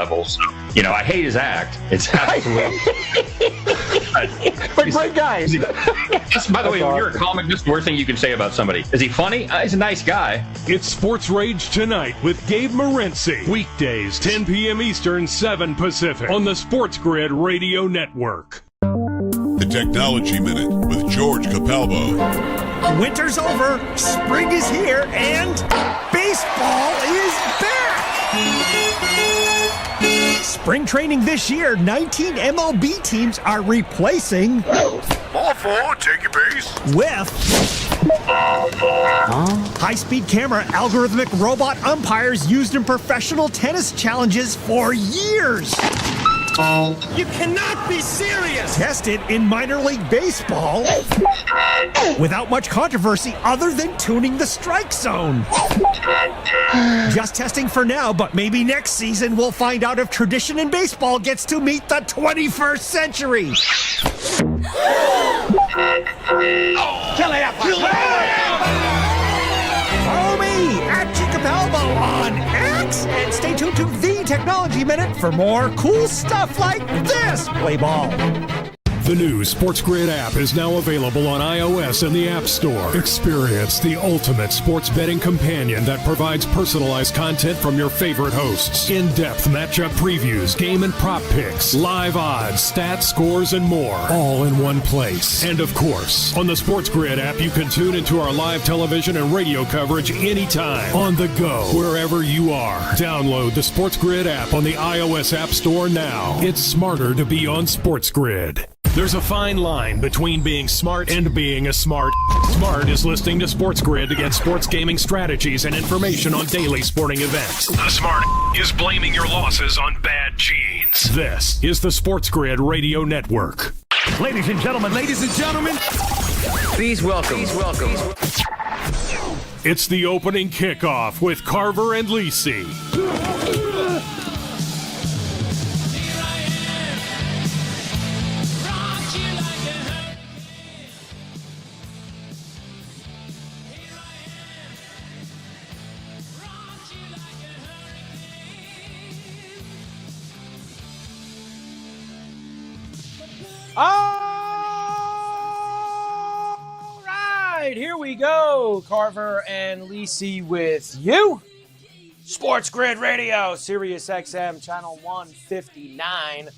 level. So, I hate his act. It's absolutely. But great guy. By the way, when you're a comic, just the worst thing you can say about somebody. Is he funny? He's a nice guy. It's Sports Rage Tonight with Gabe Morency. Weekdays, 10 p.m. Eastern, 7 Pacific on the SportsGrid Radio Network. The Technology Minute with George Capalbo. Winter's over, spring is here, and baseball is back! Spring training this year, 19 MLB teams are replacing... Ball four, take your base. With... high-speed camera algorithmic robot umpires used in professional tennis challenges for years. You cannot be serious! Tested in minor league baseball without much controversy other than tuning the strike zone. Just testing for now, but maybe next season we'll find out if tradition in baseball gets to meet the 21st century. Follow me at Capalbo on X and stay tuned to The Technology Minute for more cool stuff like this. Play ball. The new SportsGrid app is now available on iOS and the App Store. Experience the ultimate sports betting companion that provides personalized content from your favorite hosts. In-depth matchup previews, game and prop picks, live odds, stats, scores, and more. All in one place. And of course, on the SportsGrid app, you can tune into our live television and radio coverage anytime. On the go, wherever you are. Download the SportsGrid app on the iOS App Store now. It's smarter to be on SportsGrid. There's a fine line between being smart and being a smart. Smart is listening to SportsGrid to get sports gaming strategies and information on daily sporting events. The smart is blaming your losses on bad genes. This is the SportsGrid Radio Network. Ladies and gentlemen, Please welcome. It's the opening kickoff with Carver and Lisi. All right, here we go. Carver and Lisi with you. SportsGrid Radio, Sirius XM, channel 159.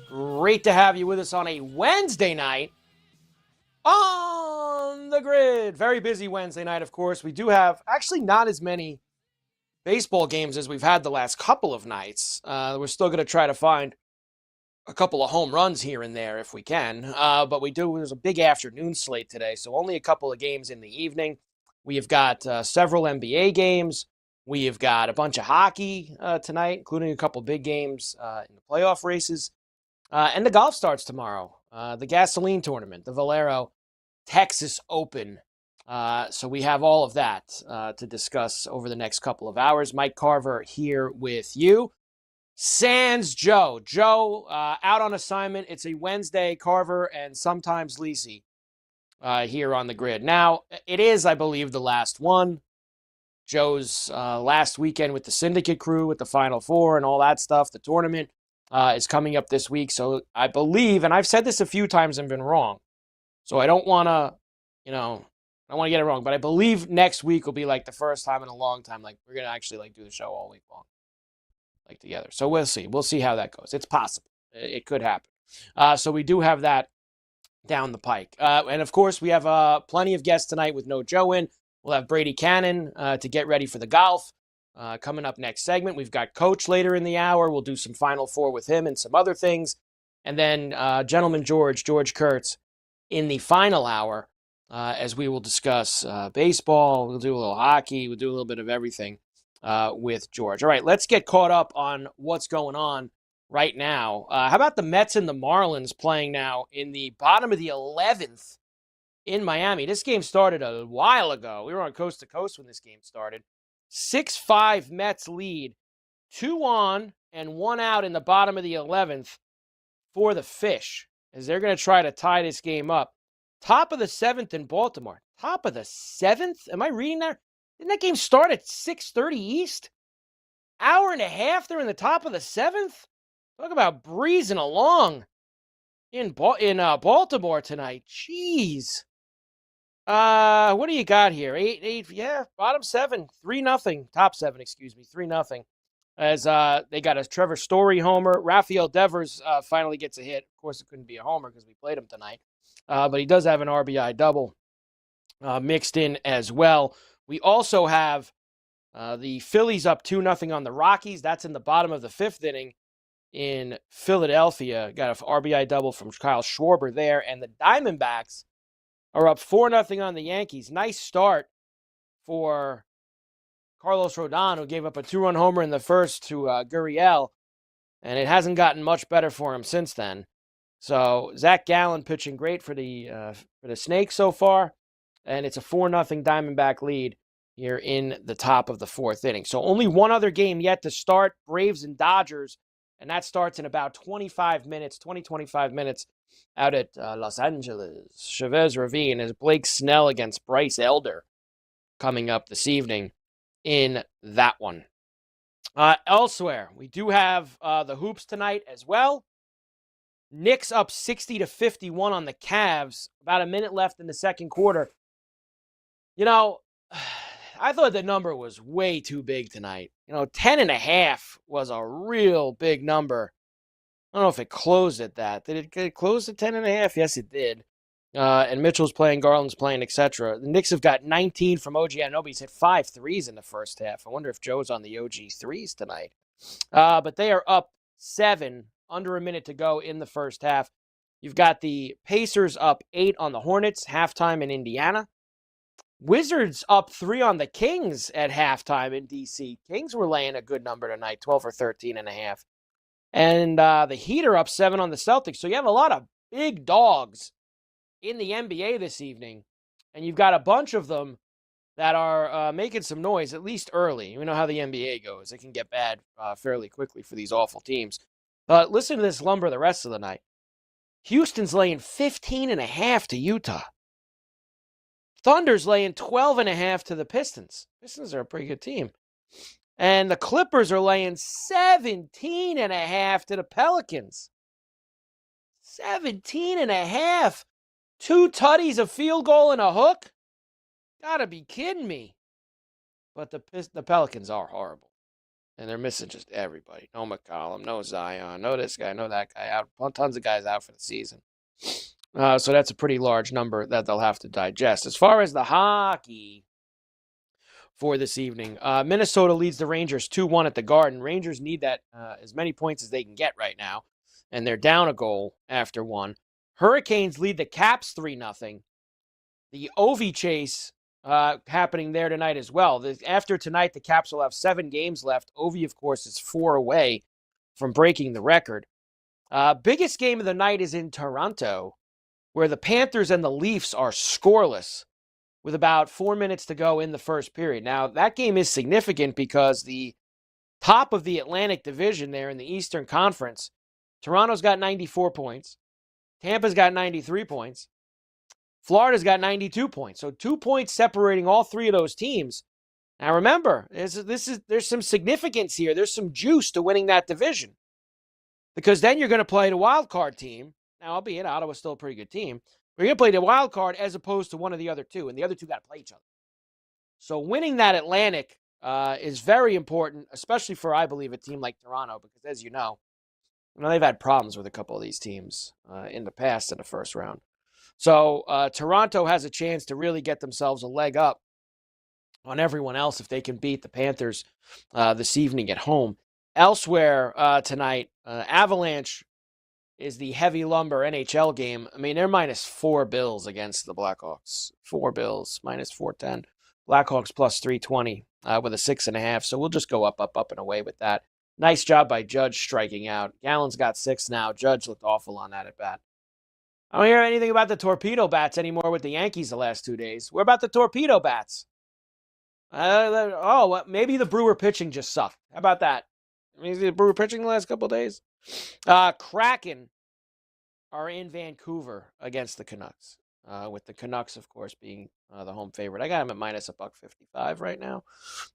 Great to have you with us on a Wednesday night on the grid. Very busy Wednesday night, of course. We do have actually not as many baseball games as we've had the last couple of nights. We're still going to try to find a couple of home runs here and there if we can. But there's a big afternoon slate today, so only a couple of games in the evening. We have got several NBA games. We have got a bunch of hockey tonight, including a couple big games in the playoff races. And the golf starts tomorrow. The gasoline tournament, the Valero Texas Open. So we have all of that to discuss over the next couple of hours. Mike Carver here with you. Sans Joe. Joe out on assignment. It's a Wednesday. Carver and sometimes Lisi here on the grid. Now, it is, I believe, the last one. Joe's last weekend with the Syndicate crew, with the Final Four and all that stuff. The tournament is coming up this week. So I believe, and I've said this a few times and been wrong, so I don't want to, I don't want to get it wrong, but I believe next week will be like the first time in a long time, like we're going to actually like do the show all week long. Like together. So we'll see. We'll see how that goes. It's possible. It could happen. So we do have that down the pike. And of course, we have plenty of guests tonight with no Joe in. We'll have Brady Cannon to get ready for the golf coming up next segment. We've got Coach later in the hour. We'll do some Final Four with him and some other things. And then Gentleman George Kurtz in the final hour as we will discuss baseball. We'll do a little hockey. We'll do a little bit of everything with George. All right, let's get caught up on what's going on right now. How about the Mets and the Marlins playing now in the bottom of the 11th in Miami? This game started a while ago. We were on Coast to Coast when this game started. 6-5 Mets lead. 2 on and 1 out in the bottom of the 11th for the Fish as they're going to try to tie this game up. Top of the 7th in Baltimore. Top of the 7th? Am I reading that? Didn't that game start at 6:30 East? Hour and a half. They're in the top of the 7th. Talk about breezing along in Baltimore tonight. Jeez. What do you got here? 8. Yeah, bottom 7, 3-0. Top 7, excuse me, 3-0. As they got a Trevor Story homer. Rafael Devers finally gets a hit. Of course, it couldn't be a homer because we played him tonight. But he does have an RBI double mixed in as well. We also have the Phillies up 2-0 on the Rockies. That's in the bottom of the 5th inning in Philadelphia. Got an RBI double from Kyle Schwarber there. And the Diamondbacks are up 4-0 on the Yankees. Nice start for Carlos Rodon, who gave up a 2-run homer in the first to Gurriel, and it hasn't gotten much better for him since then. So Zach Gallen pitching great for the Snakes so far, and it's a 4-0 Diamondback lead here in the top of the 4th inning. So only one other game yet to start, Braves and Dodgers, and that starts in about 25 minutes out at Los Angeles. Chavez Ravine is Blake Snell against Bryce Elder coming up this evening in that one. Elsewhere, we do have the hoops tonight as well. Knicks up 60-51 on the Cavs. About a minute left in the second quarter. You know, I thought the number was way too big tonight. 10.5 was a real big number. I don't know if it closed at that. Did it close at 10.5? Yes, it did. And Mitchell's playing, Garland's playing, etc. The Knicks have got 19 from OG Anunoby's hit 5 threes in the first half. I wonder if Joe's on the OG threes tonight. But they are up 7, under a minute to go in the first half. You've got the Pacers up 8 on the Hornets, halftime in Indiana. Wizards up 3 on the Kings at halftime in D.C. Kings were laying a good number tonight, 12 or 13.5. And the Heat are up 7 on the Celtics. So you have a lot of big dogs in the NBA this evening. And you've got a bunch of them that are making some noise, at least early. We know how the NBA goes. It can get bad fairly quickly for these awful teams. But listen to this lumber the rest of the night. Houston's laying 15.5 to Utah. Thunder's laying 12.5 to the Pistons. Pistons are a pretty good team. And the Clippers are laying 17.5 to the Pelicans. 17.5. 2 tutties, a field goal, and a hook? Gotta be kidding me. But the Pelicans are horrible. And they're missing just everybody. No McCollum, no Zion, no this guy, no that guy. Out. Tons of guys out for the season. So that's a pretty large number that they'll have to digest. As far as the hockey for this evening, Minnesota leads the Rangers 2-1 at the Garden. Rangers need that as many points as they can get right now. And they're down a goal after 1. Hurricanes lead the Caps 3-0. The Ovi chase happening there tonight as well. After tonight, the Caps will have 7 games left. Ovi, of course, is 4 away from breaking the record. Biggest game of the night is in Toronto, where the Panthers and the Leafs are scoreless with about 4 minutes to go in the first period. Now, that game is significant because the top of the Atlantic Division there in the Eastern Conference, Toronto's got 94 points. Tampa's got 93 points. Florida's got 92 points. So 2 points separating all 3 of those teams. Now remember, there's some significance here. There's some juice to winning that division. Because then you're going to play the wild card team. Now, albeit Ottawa's still a pretty good team. But you're going to play the wild card as opposed to one of the other 2. And the other 2 got to play each other. So winning that Atlantic is very important, especially for, I believe, a team like Toronto. Because as you know, they've had problems with a couple of these teams in the past in the first round. So Toronto has a chance to really get themselves a leg up on everyone else if they can beat the Panthers this evening at home. Elsewhere tonight, Avalanche is the heavy lumber NHL game. I mean, they're -4 Bills against the Blackhawks. 4 Bills, -410. Blackhawks +320 with a 6.5. So we'll just go up, and away with that. Nice job by Judge striking out. Gallen's got 6 now. Judge looked awful on that at bat. I don't hear anything about the torpedo bats anymore with the Yankees the last 2 days. Where about the torpedo bats? Maybe the Brewer pitching just sucked. How about that? I mean, the Brewer pitching the last couple of days? Kraken are in Vancouver against the Canucks. with the Canucks, of course, being the home favorite. I got them at minus $1.55 right now,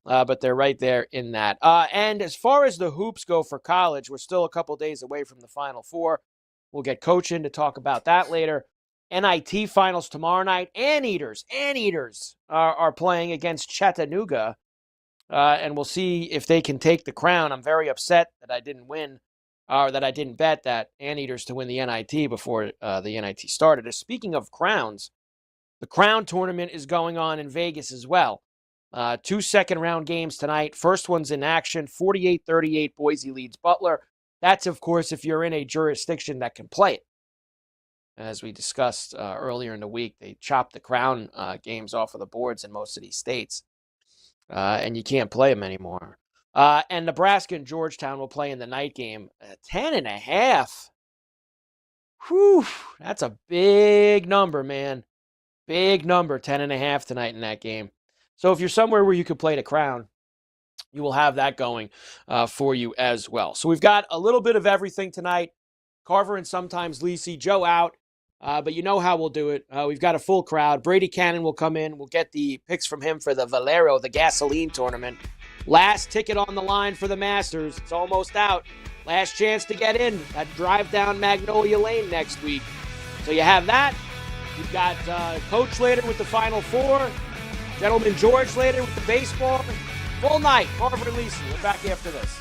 but they're right there in that. And as far as the hoops go for college, we're still a couple days away from the Final Four. We'll get Coach in to talk about that later. NIT finals tomorrow night. Anteaters are playing against Chattanooga, and we'll see if they can take the crown. I'm very upset that I didn't win, or that I didn't bet that Anteaters to win the NIT before the NIT started. Speaking of crowns, the Crown Tournament is going on in Vegas as well. 2 second-round games tonight. First one's in action, 48-38, Boise leads Butler. That's, of course, if you're in a jurisdiction that can play it. As we discussed earlier in the week, they chopped the Crown games off of the boards in most of these states, and you can't play them anymore. And Nebraska and Georgetown will play in the night game. 10.5. Whew, that's a big number, man. Big number, 10.5 tonight in that game. So if you're somewhere where you could play the Crown, you will have that going for you as well. So we've got a little bit of everything tonight. Carver and sometimes Lisi. Joe out, but you know how we'll do it. We've got a full crowd. Brady Cannon will come in. We'll get the picks from him for the Valero, the gasoline tournament. Last ticket on the line for the Masters. It's almost out. Last chance to get in. That drive down Magnolia Lane next week. So you have that. You've got Coach later with the Final Four. Gentleman George later with the baseball. Full night. Carver and Lisi. We're back after this.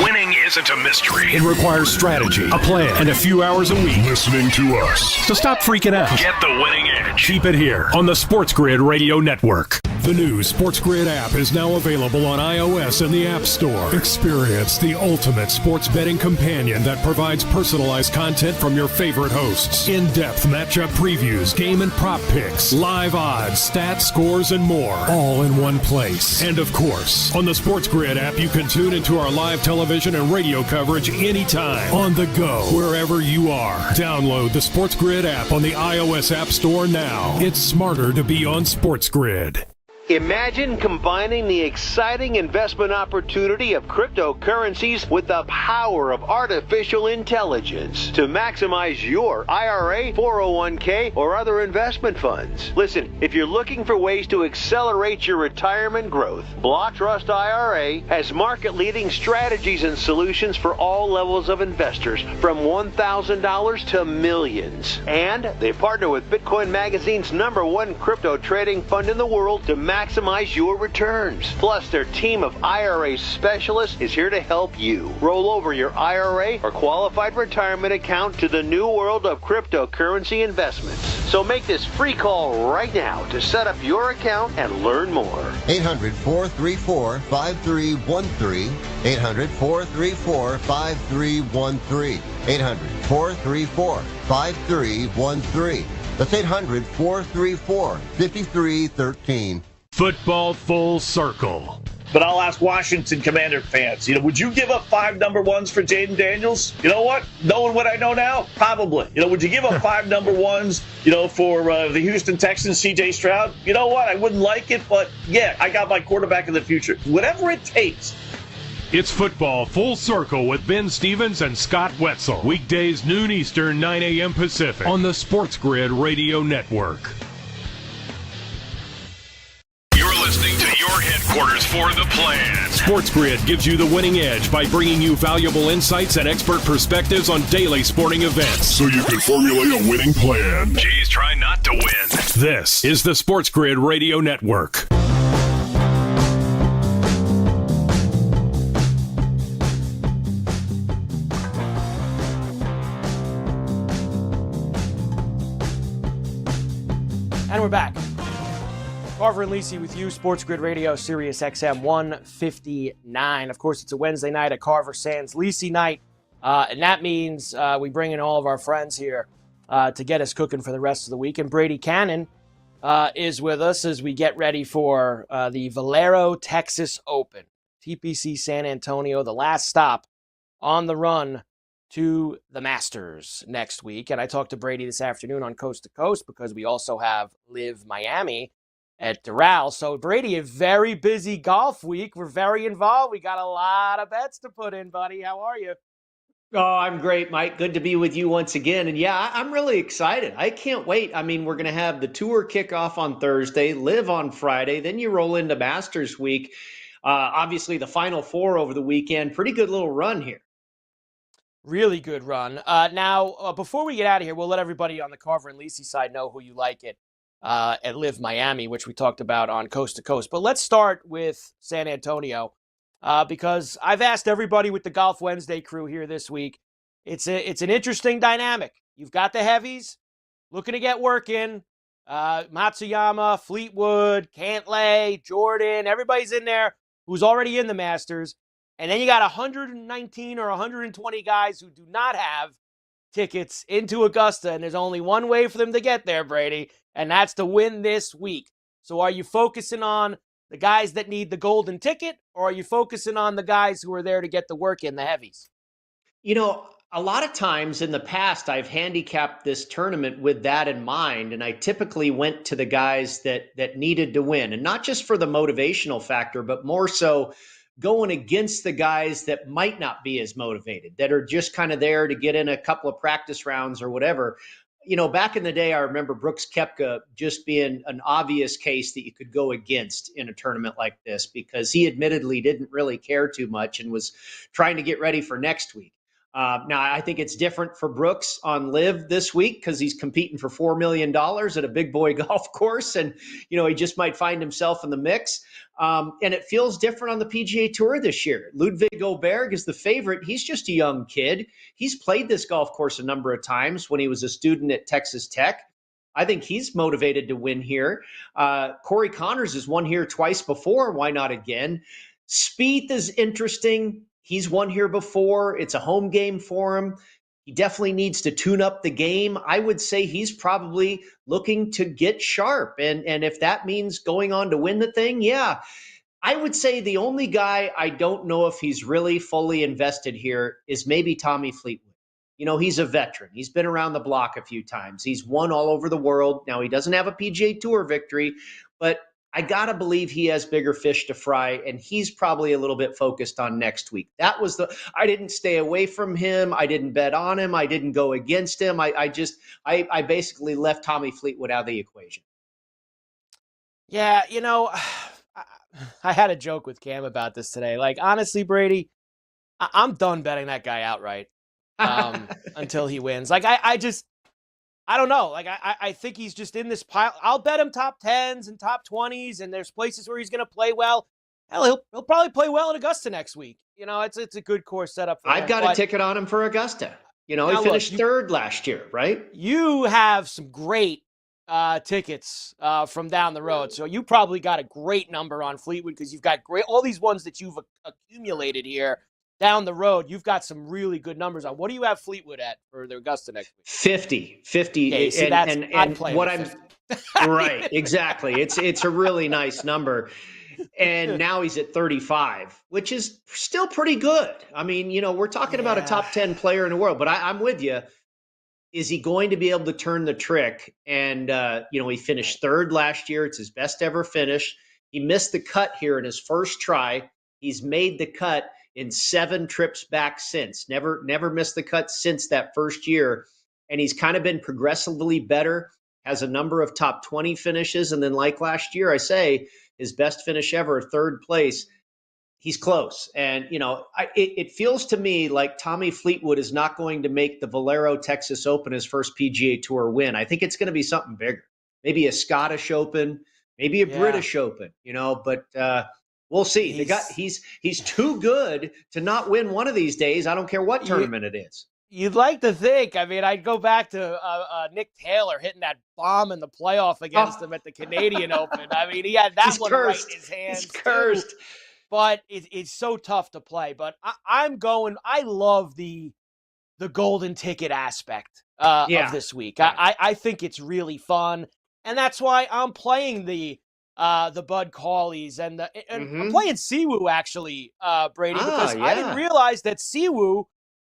Winning isn't a mystery. It requires strategy, a plan, and a few hours a week Listening to us. So stop freaking out. Get the winning edge. Keep it here on the SportsGrid Radio Network. The new SportsGrid app is now available on iOS and the App Store. Experience the ultimate sports betting companion that provides personalized content from your favorite hosts. In-depth matchup previews, game and prop picks, live odds, stats, scores, and more. All in one place. And of course, on the SportsGrid app, you can tune into our live television and radio coverage anytime. On the go, wherever you are. Download the SportsGrid app on the iOS App Store now. It's smarter to be on SportsGrid. Imagine combining the exciting investment opportunity of cryptocurrencies with the power of artificial intelligence to maximize your IRA, 401k, or other investment funds. Listen, if you're looking for ways to accelerate your retirement growth, Block Trust IRA has market-leading strategies and solutions for all levels of investors, from $1,000 to millions. And they partner with Bitcoin Magazine's #1 crypto trading fund in the world to maximize your returns. Plus, their team of IRA specialists is here to help you roll over your IRA or qualified retirement account to the new world of cryptocurrency investments. So make this free call right now to set up your account and learn more. 800-434-5313. 800-434-5313. 800-434-5313. That's 800-434-5313. Football full circle. But I'll ask Washington Commander fans, would you give up 5 number ones for Jaden Daniels? You know what? Knowing what I know now, probably. Would you give up 5 number ones, for the Houston Texans, C.J. Stroud? You know what? I wouldn't like it, but yeah, I got my quarterback of the future. Whatever it takes. It's Football Full Circle with Ben Stevens and Scott Wetzel. Weekdays noon Eastern, 9 a.m. Pacific on the SportsGrid Radio Network. Listening to your headquarters for the plan. SportsGrid gives you the winning edge by bringing you valuable insights and expert perspectives on daily sporting events. So you can formulate a winning plan. Geez, try not to win. This is the SportsGrid Radio Network. And we're back. Carver and Lisi with you, SportsGrid Radio, Sirius XM 159. Of course, it's a Wednesday night at Carver Sands Lisi night, and that means we bring in all of our friends here to get us cooking for the rest of the week. And Brady Cannon is with us as we get ready for the Valero Texas Open, TPC San Antonio, the last stop on the run to the Masters next week. And I talked to Brady this afternoon on Coast to Coast because we also have Live Miami at Doral. So, Brady, a very busy golf week. We're very involved. We got a lot of bets to put in, buddy. How are you? Oh, I'm great, Mike. Good to be with you once again. And yeah, I'm really excited. I can't wait. I mean, we're going to have the tour kickoff on Thursday, live on Friday. Then you roll into Masters week. Obviously, the Final Four over the weekend. Pretty good little run here. Really good run. Now, before we get out of here, we'll let everybody on the Carver and Lisi side know who you like at Live Miami, which we talked about on Coast to Coast. But let's start with San Antonio. Because I've asked everybody with the Golf Wednesday crew here this week. It's an interesting dynamic. You've got the heavies looking to get work in. Matsuyama, Fleetwood, Cantlay, Jordan, everybody's in there who's already in the Masters. And then you got 119 or 120 guys who do not have tickets into Augusta, and there's only one way for them to get there, Brady, and that's to win this week. So are you focusing on the guys that need the golden ticket, or are you focusing on the guys who are there to get the work in, the heavies? You know, a lot of times in the past, I've handicapped this tournament with that in mind, and I typically went to the guys that needed to win, and not just for the motivational factor, but more so going against the guys that might not be as motivated, that are just kind of there to get in a couple of practice rounds or whatever. You know, back in the day, I remember Brooks Koepka just being an obvious case that you could go against in a tournament like this, because he admittedly didn't really care too much and was trying to get ready for next week. Now, I think it's different for Brooks on Live this week because he's competing for $4 million at a big boy golf course. And, you know, he just might find himself in the mix. And it feels different on the PGA Tour this year. Ludwig Oberg is the favorite. He's just a young kid. He's played this golf course a number of times when he was a student at Texas Tech. I think he's motivated to win here. Corey Connors has won here twice before. Why not again? Spieth is interesting. He's won here before. It's a home game for him. He definitely needs to tune up the game. I would say he's probably looking to get sharp. And if that means going on to win the thing, yeah. I would say the only guy I don't know if he's really fully invested here is maybe Tommy Fleetwood. You know, he's a veteran. He's been around the block a few times. He's won all over the world. Now, he doesn't have a PGA Tour victory, but I got to believe he has bigger fish to fry, and he's probably a little bit focused on next week. I didn't stay away from him. I didn't bet on him. I didn't go against him. I basically left Tommy Fleetwood out of the equation. Yeah, you know, I had a joke with Cam about this today. Like, honestly, Brady, I'm done betting that guy outright until he wins. Like, I don't know. Like, I think he's just in this pile. I'll bet him top 10s and top 20s, and there's places where he's going to play well. Hell, he'll probably play well at Augusta next week. You know, it's a good course setup for him. I've got a ticket on him for Augusta. You know, he finished third last year, right? You have some great tickets from down the road. So you probably got a great number on Fleetwood because you've got all these ones that you've accumulated here. Down the road, you've got some really good numbers on. What do you have Fleetwood at for the Augusta next week? 50. Yeah, see, and what I'm right, exactly. It's a really nice number. And now he's at 35, which is still pretty good. I mean, you know, we're talking about a top 10 player in the world, but I'm with you. Is he going to be able to turn the trick? And, you know, he finished third last year. It's his best ever finish. He missed the cut here in his first try. He's made the cut in 7 trips back since. Never missed the cut since that first year. And he's kind of been progressively better, has a number of top 20 finishes. And then like last year, I say his best finish ever, third place. He's close. And, you know, it feels to me like Tommy Fleetwood is not going to make the Valero Texas Open his first PGA Tour win. I think it's going to be something bigger. Maybe a Scottish Open, maybe a British Open, you know, but we'll see. He's too good to not win one of these days. I don't care what tournament it is. You'd like to think. I mean, I'd go back to Nick Taylor hitting that bomb in the playoff against him at the Canadian Open. I mean, he had that one right in his hands. He's cursed. But it's so tough to play. But I love the golden ticket aspect of this week. I think it's really fun. And that's why I'm playing the Bud Cawleys and I'm playing Siwoo actually, Brady, because I didn't realize that Siwoo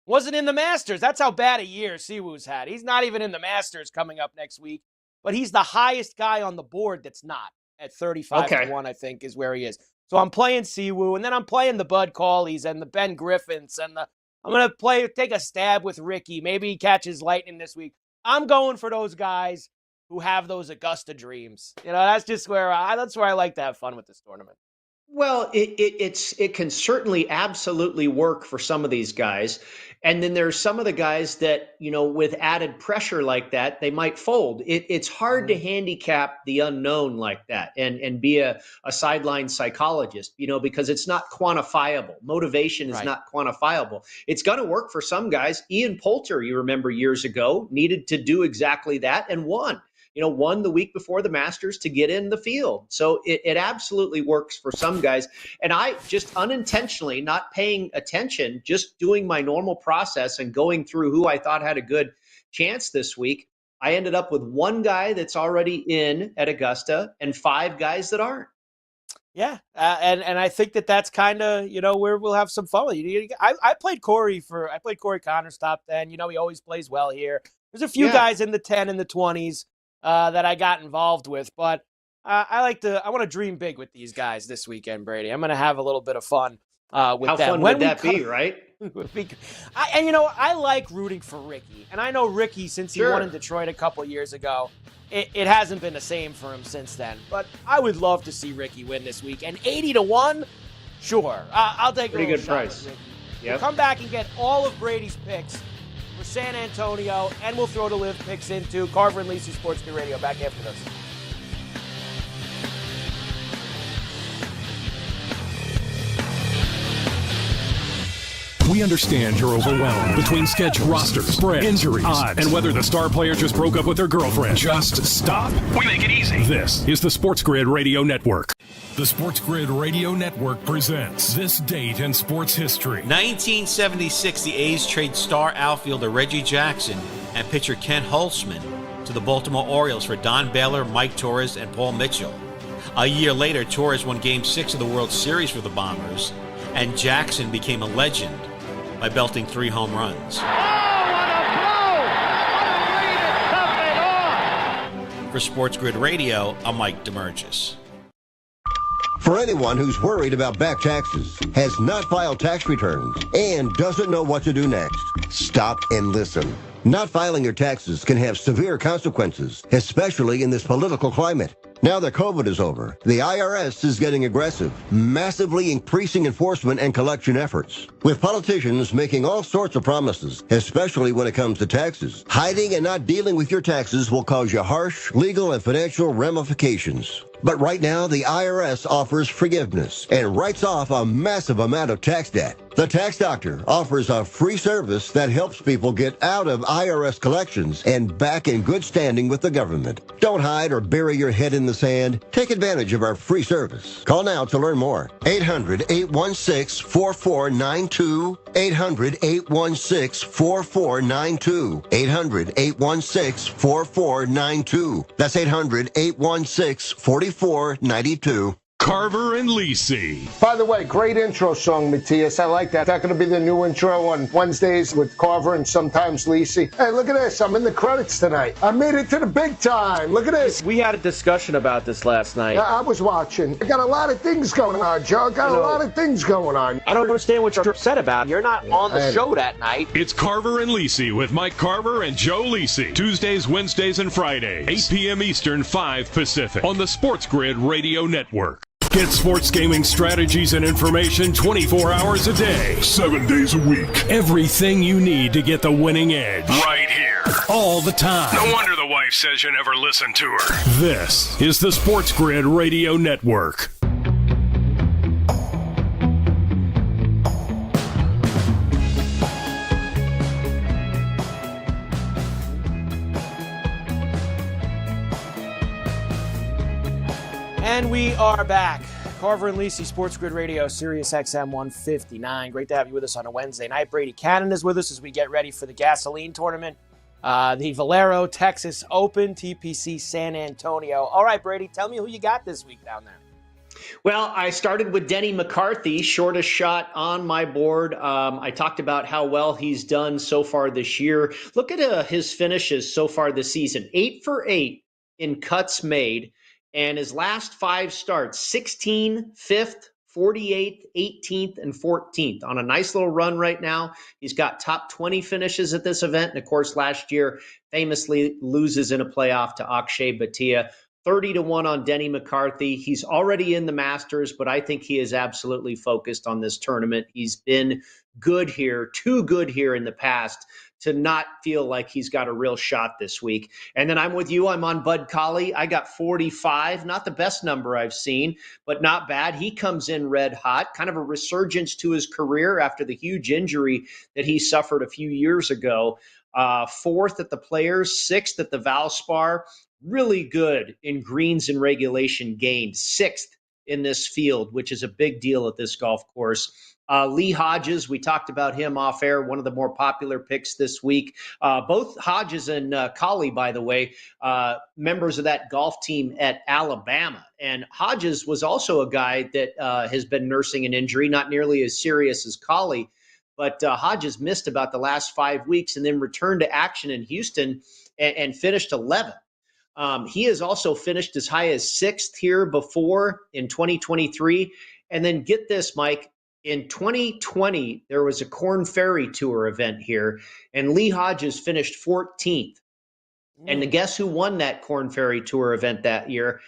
wasn't in the Masters. That's how bad a year Siwoo's had. He's not even in the Masters coming up next week, but he's the highest guy on the board that's not. at 35-1, I think, is where he is. So I'm playing Siwoo, and then I'm playing the Bud Cawleys and the Ben Griffins, and I'm going to take a stab with Ricky. Maybe he catches lightning this week. I'm going for those guys who have those Augusta dreams. That's just that's where I like to have fun with this tournament. Well, it can certainly absolutely work for some of these guys. And then there's some of the guys that, with added pressure like that, they might fold. It's hard to handicap the unknown like that and be a sideline psychologist, because it's not quantifiable. Motivation is not quantifiable. It's going to work for some guys. Ian Poulter, you remember years ago, needed to do exactly that and won. Won the week before the Masters to get in the field. So it absolutely works for some guys. And I just unintentionally not paying attention, just doing my normal process and going through who I thought had a good chance this week. I ended up with one guy that's already in at Augusta and 5 guys that aren't. Yeah, and I think that's kind of, where we'll have some fun. I played Corey Connors top 10. He always plays well here. There's a few guys in the 10 and the 20s. That I got involved with, but I want to dream big with these guys this weekend, Brady. I'm going to have a little bit of fun with them. How fun would that be, right? I like rooting for Ricky, and I know Ricky, since he won in Detroit a couple years ago, it hasn't been the same for him since then, but I would love to see Ricky win this week, and 80-1, sure. I'll take pretty good price. We'll come back and get all of Brady's picks for San Antonio, and we'll throw the live picks into Carver and Lisi SportsGrid Radio. Back after this. We understand you're overwhelmed between schedule, rosters, spread, injuries, odds, and whether the star player just broke up with their girlfriend. Just stop. We make it easy. This is the SportsGrid Radio Network. The SportsGrid Radio Network presents This Date in Sports History. 1976, the A's trade star outfielder Reggie Jackson and pitcher Ken Holtzman to the Baltimore Orioles for Don Baylor, Mike Torres, and Paul Mitchell. A year later, Torres won Game 6 of the World Series for the Bombers, and Jackson became a legend by belting 3 home runs. Oh, what a blow! For SportsGrid Radio, I'm Mike DeMurgis. For anyone who's worried about back taxes, has not filed tax returns, and doesn't know what to do next, stop and listen. Not filing your taxes can have severe consequences, especially in this political climate. Now that COVID is over, the IRS is getting aggressive, massively increasing enforcement and collection efforts. With politicians making all sorts of promises, especially when it comes to taxes, hiding and not dealing with your taxes will cause you harsh legal and financial ramifications. But right now, the IRS offers forgiveness and writes off a massive amount of tax debt. The Tax Doctor offers a free service that helps people get out of IRS collections and back in good standing with the government. Don't hide or bury your head in the sand. Take advantage of our free service. Call now to learn more. 800-816-4492. 800-816-4492. 800-816-4492. That's 800-816-4492. Carver and Lisi. By the way, great intro song, Matthias. I like that. That's going to be the new intro on Wednesdays with Carver and sometimes Lisi. Hey, look at this. I'm in the credits tonight. I made it to the big time. Look at this. We had a discussion about this last night. I was watching. I got a lot of things going on, Joe. Got a lot of things going on. I don't understand what you're upset about. You're not on the show that night. It's Carver and Lisi with Mike Carver and Joe Lisi. Tuesdays, Wednesdays, and Fridays. 8 p.m. Eastern, 5 Pacific. On the SportsGrid Radio Network. Get sports gaming strategies and information 24 hours a day, 7 days a week. Everything you need to get the winning edge. Right here. All the time. No wonder the wife says you never listen to her. This is the SportsGrid Radio Network. And we are back. Carver and Lisi, SportsGrid Radio, Sirius XM 159. Great to have you with us on a Wednesday night. Brady Cannon is with us as we get ready for the gasoline tournament. The Valero Texas Open, TPC San Antonio. All right, Brady, tell me who you got this week down there. Well, I started with Denny McCarthy, shortest shot on my board. I talked about how well he's done so far this year. Look at his finishes so far this season. 8 for 8 in cuts made. And his last 5 starts, 16th, 5th, 48th, 18th, and 14th. On a nice little run right now. He's got top 20 finishes at this event. And, of course, last year famously loses in a playoff to Akshay Bhatia. 30-1 on Denny McCarthy. He's already in the Masters, but I think he is absolutely focused on this tournament. He's been good here, too good here in the past to not feel like he's got a real shot this week. And then I'm with you. I'm on Bud Colley. I got 45. Not the best number I've seen, but not bad. He comes in red hot, kind of a resurgence to his career after the huge injury that he suffered a few years ago. 4th at the Players, 6th at the Valspar. Really good in greens and regulation gained. 6th in this field, which is a big deal at this golf course. Lee Hodges, we talked about him off air, one of the more popular picks this week. Both Hodges and Colley, by the way, members of that golf team at Alabama. And Hodges was also a guy that has been nursing an injury, not nearly as serious as Colley. But Hodges missed about the last 5 weeks and then returned to action in Houston and finished 11th. He has also finished as high as 6th here before in 2023. And then get this, Mike, in 2020, there was a Korn Ferry Tour event here, and Lee Hodges finished 14th. And guess who won that Korn Ferry Tour event that year?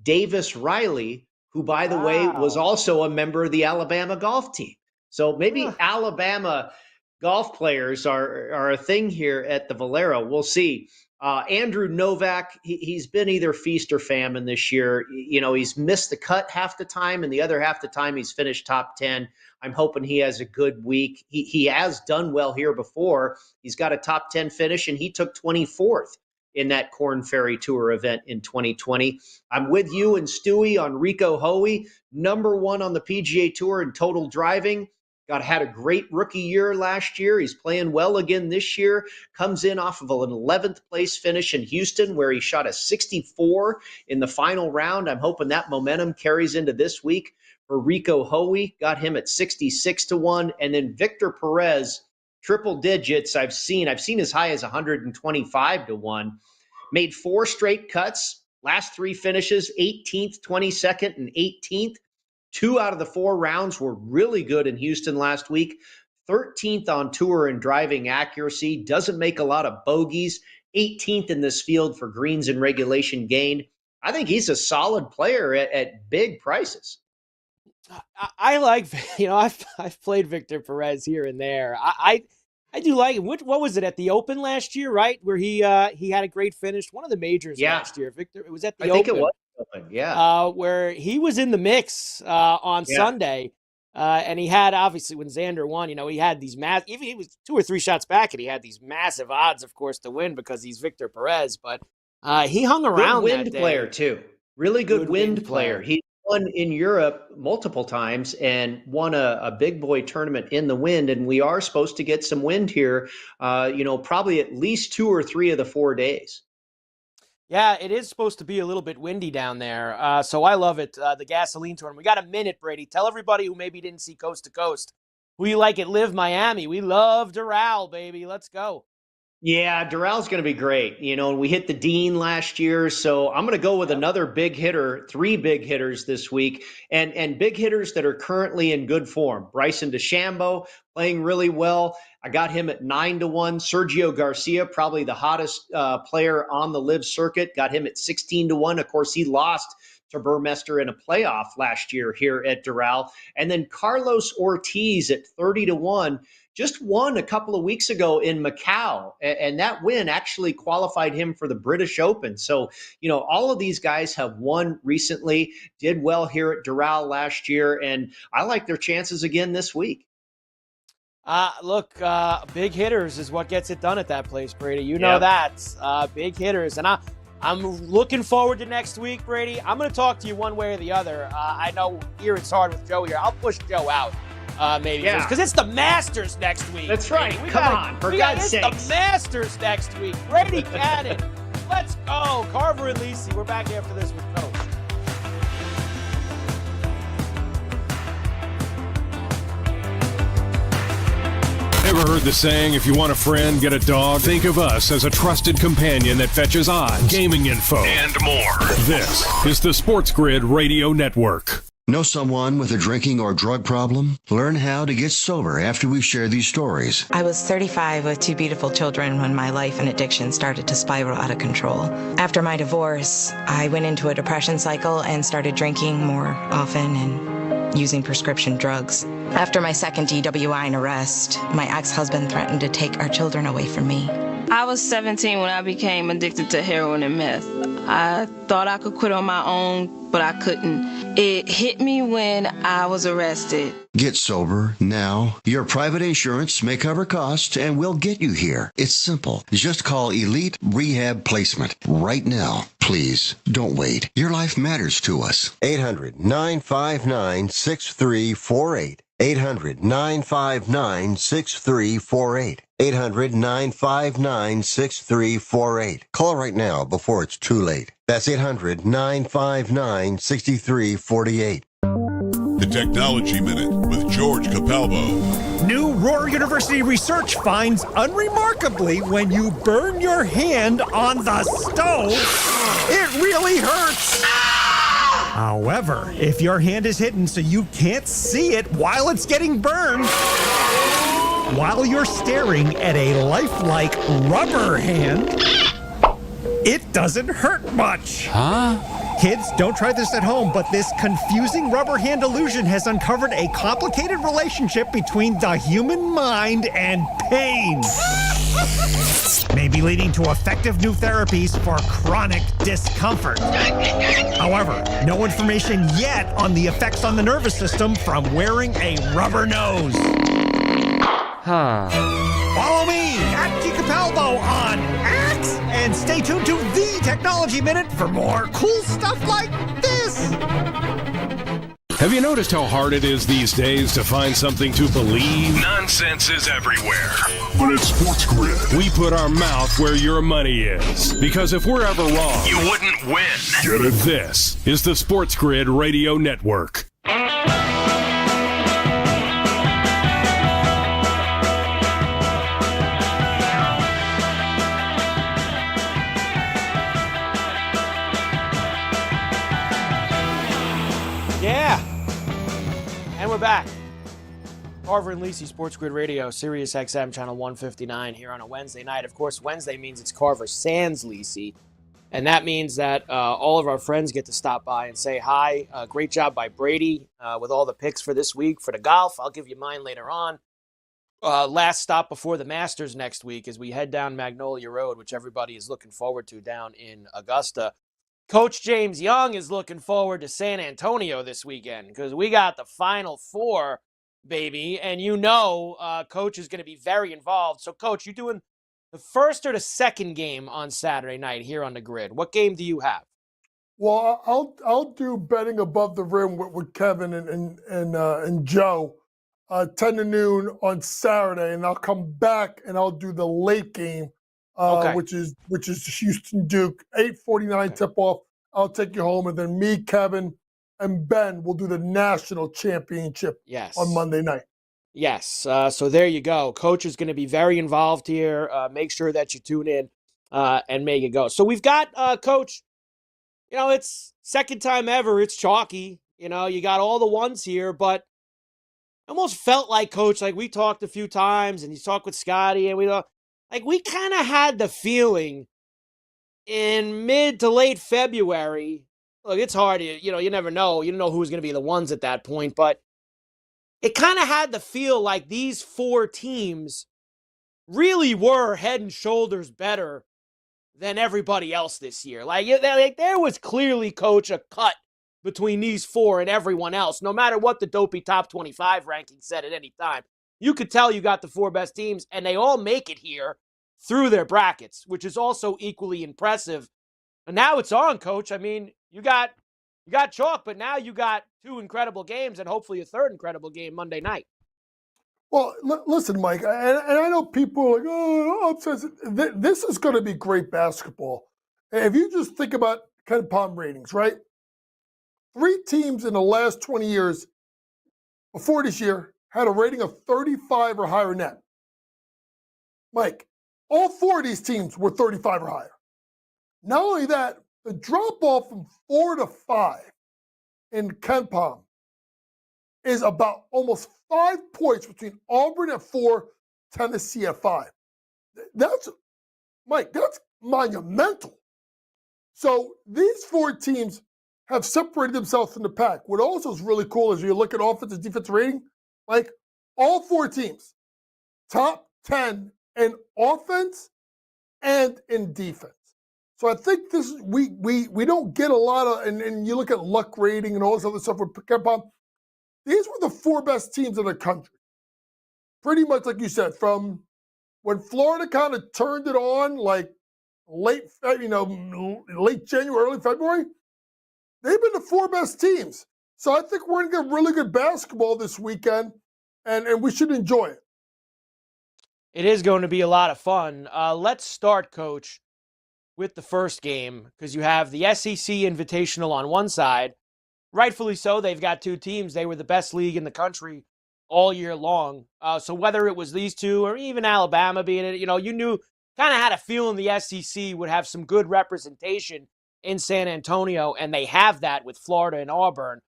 Davis Riley, who, by the way, was also a member of the Alabama golf team. So maybe Alabama golf players are a thing here at the Valero. We'll see. Andrew Novak, he's been either feast or famine this year. You know, he's missed the cut half the time, and the other half the time he's finished top 10. I'm hoping he has a good week. He has done well here before. He's got a top 10 finish, and he took 24th in that Korn Ferry Tour event in 2020. I'm with you and Stewie on Rico Hoey, #1 on the PGA Tour in total driving. Had a great rookie year last year. He's playing well again this year. Comes in off of an 11th place finish in Houston where he shot a 64 in the final round. I'm hoping that momentum carries into this week for Rico Hoey. Got him at 66-1. And then Victor Perez, triple digits. I've seen as high as 125-1. Made 4 straight cuts. Last 3 finishes, 18th, 22nd, and 18th. 2 out of the 4 rounds were really good in Houston last week. 13th on tour in driving accuracy. Doesn't make a lot of bogeys. 18th in this field for greens and regulation gain. I think he's a solid player at big prices. I like, I've played Victor Perez here and there. I do like him. What was it at the Open last year, right? Where he had a great finish. One of the majors last year. Victor, it was at the Open. I think it was. Where he was in the mix on Sunday, and he had, obviously, when Xander won, he had these even he was 2 or 3 shots back, and he had these massive odds, of course, to win because he's Victor Perez. But he hung around. Good wind player too. Really good wind player. He won in Europe multiple times and won a big boy tournament in the wind. And we are supposed to get some wind here. Probably at least 2 or 3 of the 4 days. Yeah, it is supposed to be a little bit windy down there, so I love it. The gasoline tournament. We got a minute, Brady. Tell everybody who maybe didn't see Coast to Coast who you like at Live Miami. We love Doral, baby. Let's go. Yeah, Dural's going to be great. And we hit the Dean last year, so I'm going to go with another big hitter, 3 big hitters this week, and big hitters that are currently in good form. Bryson DeChambeau playing really well. I got him at 9-1. Sergio Garcia, probably the hottest player on the Live circuit, got him at 16-1. Of course, he lost to Burmester in a playoff last year here at Doral. And then Carlos Ortiz at 30-1. Just won a couple of weeks ago in Macau, and that win actually qualified him for the British Open. So, all of these guys have won recently, did well here at Doral last year, and I like their chances again this week. Big hitters is what gets it done at that place, Brady. You know that. Big hitters. And I'm looking forward to next week, Brady. I'm going to talk to you one way or the other. I know here it's hard with Joe here. I'll push Joe out. Maybe because it's the Masters next week. That's right. Come on, for God's sake. It's the Masters next week. Brady Cannon. Let's go. Carver and Lisi. We're back after this with Coach. Ever heard the saying, if you want a friend, get a dog? Think of us as a trusted companion that fetches odds, gaming info, and more. This is the SportsGrid Radio Network. Know someone with a drinking or drug problem? Learn how to get sober after we share these stories. I was 35 with 2 beautiful children when my life and addiction started to spiral out of control. After my divorce, I went into a depression cycle and started drinking more often and using prescription drugs. After my second DWI and arrest, my ex-husband threatened to take our children away from me. I was 17 when I became addicted to heroin and meth. I thought I could quit on my own, but I couldn't. It hit me when I was arrested. Get sober now. Your private insurance may cover costs and we'll get you here. It's simple. Just call Elite Rehab Placement right now. Please, don't wait. Your life matters to us. 800-959-6348. 800-959-6348. 800-959-6348. Call right now before it's too late. That's 800-959-6348. The Technology Minute with George Capalbo. New Roar University research finds unremarkably when you burn your hand on the stove, it really hurts. However, if your hand is hidden so you can't see it while it's getting burned, while you're staring at a lifelike rubber hand, it doesn't hurt much. Huh? Kids, don't try this at home, but this confusing rubber hand illusion has uncovered a complicated relationship between the human mind and pain. Maybe leading to effective new therapies for chronic discomfort. However, no information yet on the effects on the nervous system from wearing a rubber nose. Follow me at Capalbo on X and stay tuned to the Technology Minute for more cool stuff like this. Have you noticed how hard it is these days to find something to believe? Nonsense is everywhere. But at SportsGrid, We put our mouth where your money is. Because if we're ever wrong, You wouldn't win. get it? this is the SportsGrid Radio Network. Yeah. And we're back. Carver and Lisi, SportsGrid Radio, Sirius XM, channel 159 here on a Wednesday night. Of course, Wednesday means it's Carver sans Lisi. And that means that all of our friends get to stop by and say hi. Great job by Brady with all the picks for this week for the golf. I'll give you mine later on. Last stop before the Masters next week as we head down Magnolia Road, which everybody is looking forward to down in Augusta. Coach James Young is looking forward to San Antonio this weekend because we got the Final Four, baby. And Coach is going to be very involved. So, Coach, you doing the first or the second game on Saturday night here on the grid? What game do you have? Well, I'll do betting above the rim with Kevin and Joe, 10 to noon on Saturday, and I'll come back and I'll do the late game. Which is Houston Duke, 8:49 tip off. I'll take you home, and then me, Kevin, and Ben will do the national championship on Monday night. Yes. So there you go. Coach is going to be very involved here. Make sure that you tune in and make it go. So we've got Coach. It's second time ever. It's chalky. You got all the ones here, but almost felt like Coach. Like we talked a few times, and you talked with Scotty, and we kind of had the feeling in mid to late February. Look, it's hard. You never know. You don't know who's going to be the ones at that point. But it kind of had the feel like these four teams really were head and shoulders better than everybody else this year. Like there was clearly, Coach, a cut between these four and everyone else, no matter what the dopey top 25 ranking said at any time. You could tell you got the four best teams, and they all make it here through their brackets, which is also equally impressive. And now it's on, Coach. I mean, you got chalk, but now you got two incredible games and hopefully a third incredible game Monday night. Well, listen, Mike, and I know people are like, oh, obsessed. This is going to be great basketball. If you just think about Ken Palm ratings, right? 3 teams in the last 20 years before this year had a rating of 35 or higher net. Mike, all 4 of these teams were 35 or higher. Not only that, the drop-off from 4 to 5 in KenPom is about almost 5 points between Auburn at 4, Tennessee at 5. That's, Mike, that's monumental. So these 4 teams have separated themselves from the pack. What also is really cool is you look at offense and defense rating, like all 4 teams, top 10 in offense and in defense. So I think this we don't get a lot of, and you look at luck rating and all this other stuff with KenPom. These were the 4 best teams in the country. Pretty much like you said, from when Florida kind of turned it on, like late January, early February, they've been the 4 best teams. So I think we're going to get really good basketball this weekend, and we should enjoy it. It is going to be a lot of fun. Let's start, Coach, with the first game, because you have the SEC Invitational on one side. Rightfully so. They've got 2 teams. They were the best league in the country all year long. So whether it was these 2 or even Alabama being it, you knew, kind of had a feeling the SEC would have some good representation in San Antonio, and they have that with Florida and Auburn.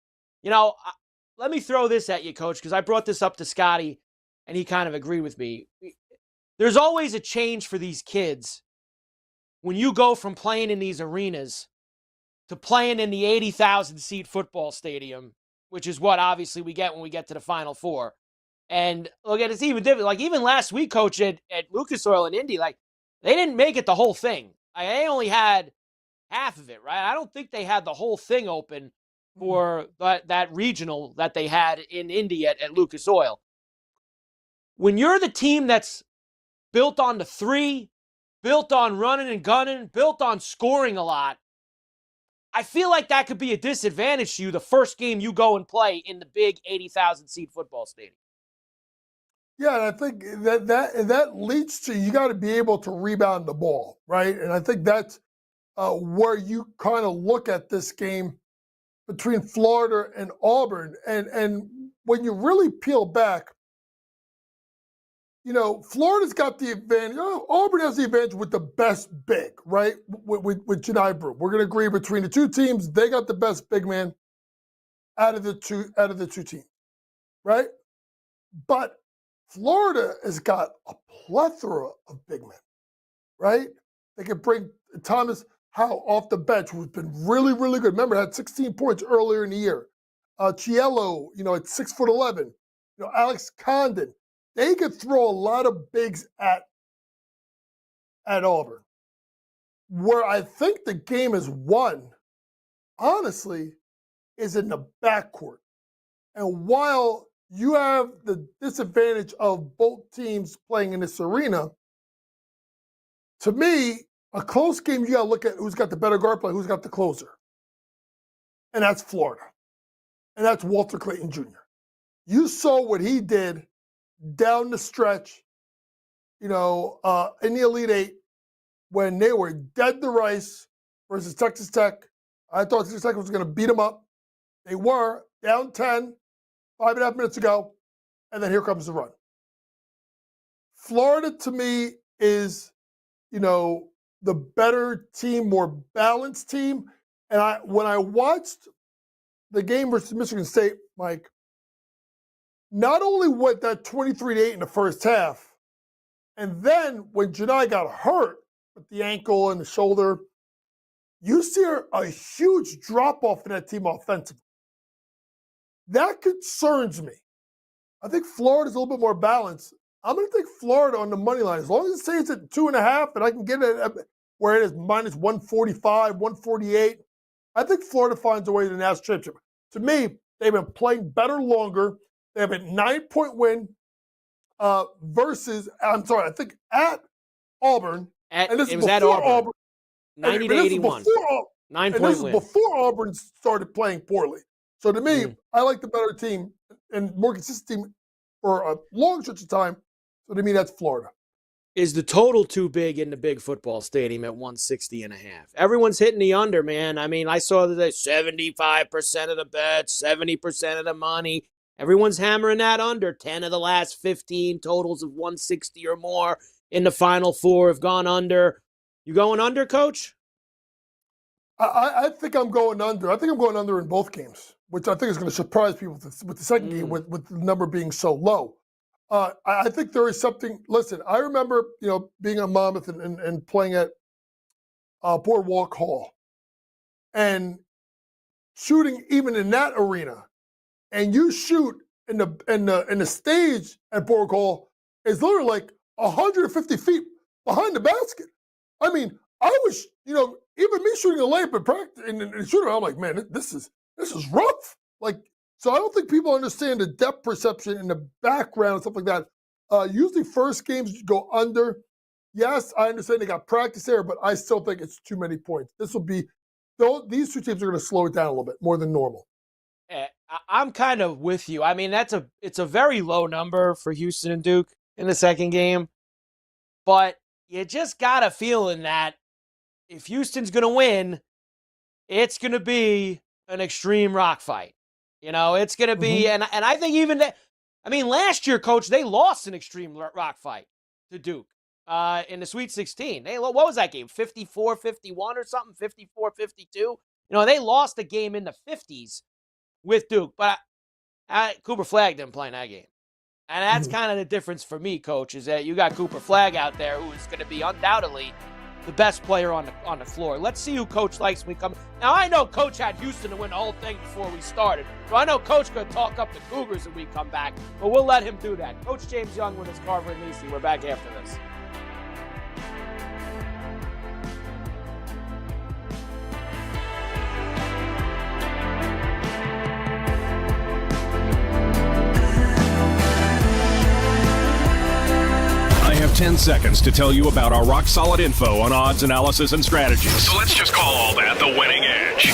Let me throw this at you, Coach, because I brought this up to Scotty, and he kind of agreed with me. There's always a change for these kids when you go from playing in these arenas to playing in the 80,000-seat football stadium, which is what obviously we get when we get to the Final Four. And look, it's even different. Like even last week, Coach, at Lucas Oil in Indy, like they didn't make it the whole thing. They only had half of it, right? I don't think they had the whole thing open for that regional that they had in Indy at Lucas Oil. When you're the team that's built on the 3, built on running and gunning, built on scoring a lot, I feel like that could be a disadvantage to you the first game you go and play in the big 80,000-seat football stadium. Yeah, and I think that leads to you got to be able to rebound the ball, right? And I think that's where you kind of look at this game between Florida and Auburn. And when you really peel back, Florida's got the advantage. Auburn has the advantage with the best big, right? With Jedi Brew. We're going to agree between the 2 teams, they got the best big man out of the two teams, right? But Florida has got a plethora of big men, right? They can bring Thomas Howe off the bench, who's been really, really good. Remember, had 16 points earlier in the year. Cielo, at 6'11", Alex Condon. They could throw a lot of bigs at Auburn. Where I think the game is won, honestly, is in the backcourt. And while you have the disadvantage of both teams playing in this arena, to me, a close game, you got to look at who's got the better guard play, who's got the closer. And that's Florida. And that's Walter Clayton Jr. You saw what he did down the stretch, in the Elite 8 when they were dead to rice versus Texas Tech. I thought Texas Tech was going to beat them up. They were down 10, 5.5 minutes ago, and then here comes the run. Florida, to me, is, the better team, more balanced team. And when I watched the game versus Michigan State, Mike, not only went that 23-8 in the first half, and then when Jedi got hurt with the ankle and the shoulder, you see a huge drop-off in that team offensively. That concerns me. I think Florida's a little bit more balanced. I'm going to take Florida on the money line. As long as it stays at 2.5 and I can get it where it is minus 145, 148, I think Florida finds a way to the national championship. To me, they've been playing better longer. They have a 9-point win versus, I think at Auburn. It was at Auburn. 90 to 81. 9-point win. Before Auburn started playing poorly. So to me, I like the better team and more consistent team for a long stretch of time. So to me, that's Florida. Is the total too big in the big football stadium at 160.5? Everyone's hitting the under, man. I mean, I saw that 75% of the bets, 70% of the money. Everyone's hammering that under. 10 of the last 15 totals of 160 or more. in the Final Four, have gone under. You going under, Coach? I think I'm going under. I think I'm going under in both games, which I think is going to surprise people with the second game with the number being so low. I think there is something. Listen, I remember being on Monmouth and playing at Boardwalk Hall and shooting even in that arena, and you shoot in the stage at Boardwalk Hall is literally like 150 feet behind the basket. I mean, I was even me shooting a layup in practice and shooting, I'm like, man, this is rough. Like, so I don't think people understand the depth perception in the background and stuff like that. Usually first games go under. Yes, I understand they got practice there, but I still think it's too many points. These two teams are going to slow it down a little bit more than normal. I'm kind of with you. I mean, it's a very low number for Houston and Duke in the second game, but you just got a feeling that if Houston's going to win, it's going to be an extreme rock fight. It's going to be, and I think even that, I mean, last year, Coach, they lost an extreme rock fight to Duke in the Sweet 16. What was that game? 54-51 or something? 54-52? They lost the game in the 50s with Duke, but Cooper Flagg didn't play in that game. And that's kind of the difference for me, Coach, is that you got Cooper Flagg out there who is going to be undoubtedly the best player on the floor. Let's see who Coach likes when we come. Now, I know Coach had Houston to win the whole thing before we started, so I know Coach could talk up the Cougars when we come back, but we'll let him do that. Coach James Young with his Carver and Lisi. We're back after this. I have 10 seconds to tell you about our rock-solid info on odds, analysis, and strategies. So let's just call all that the winning edge.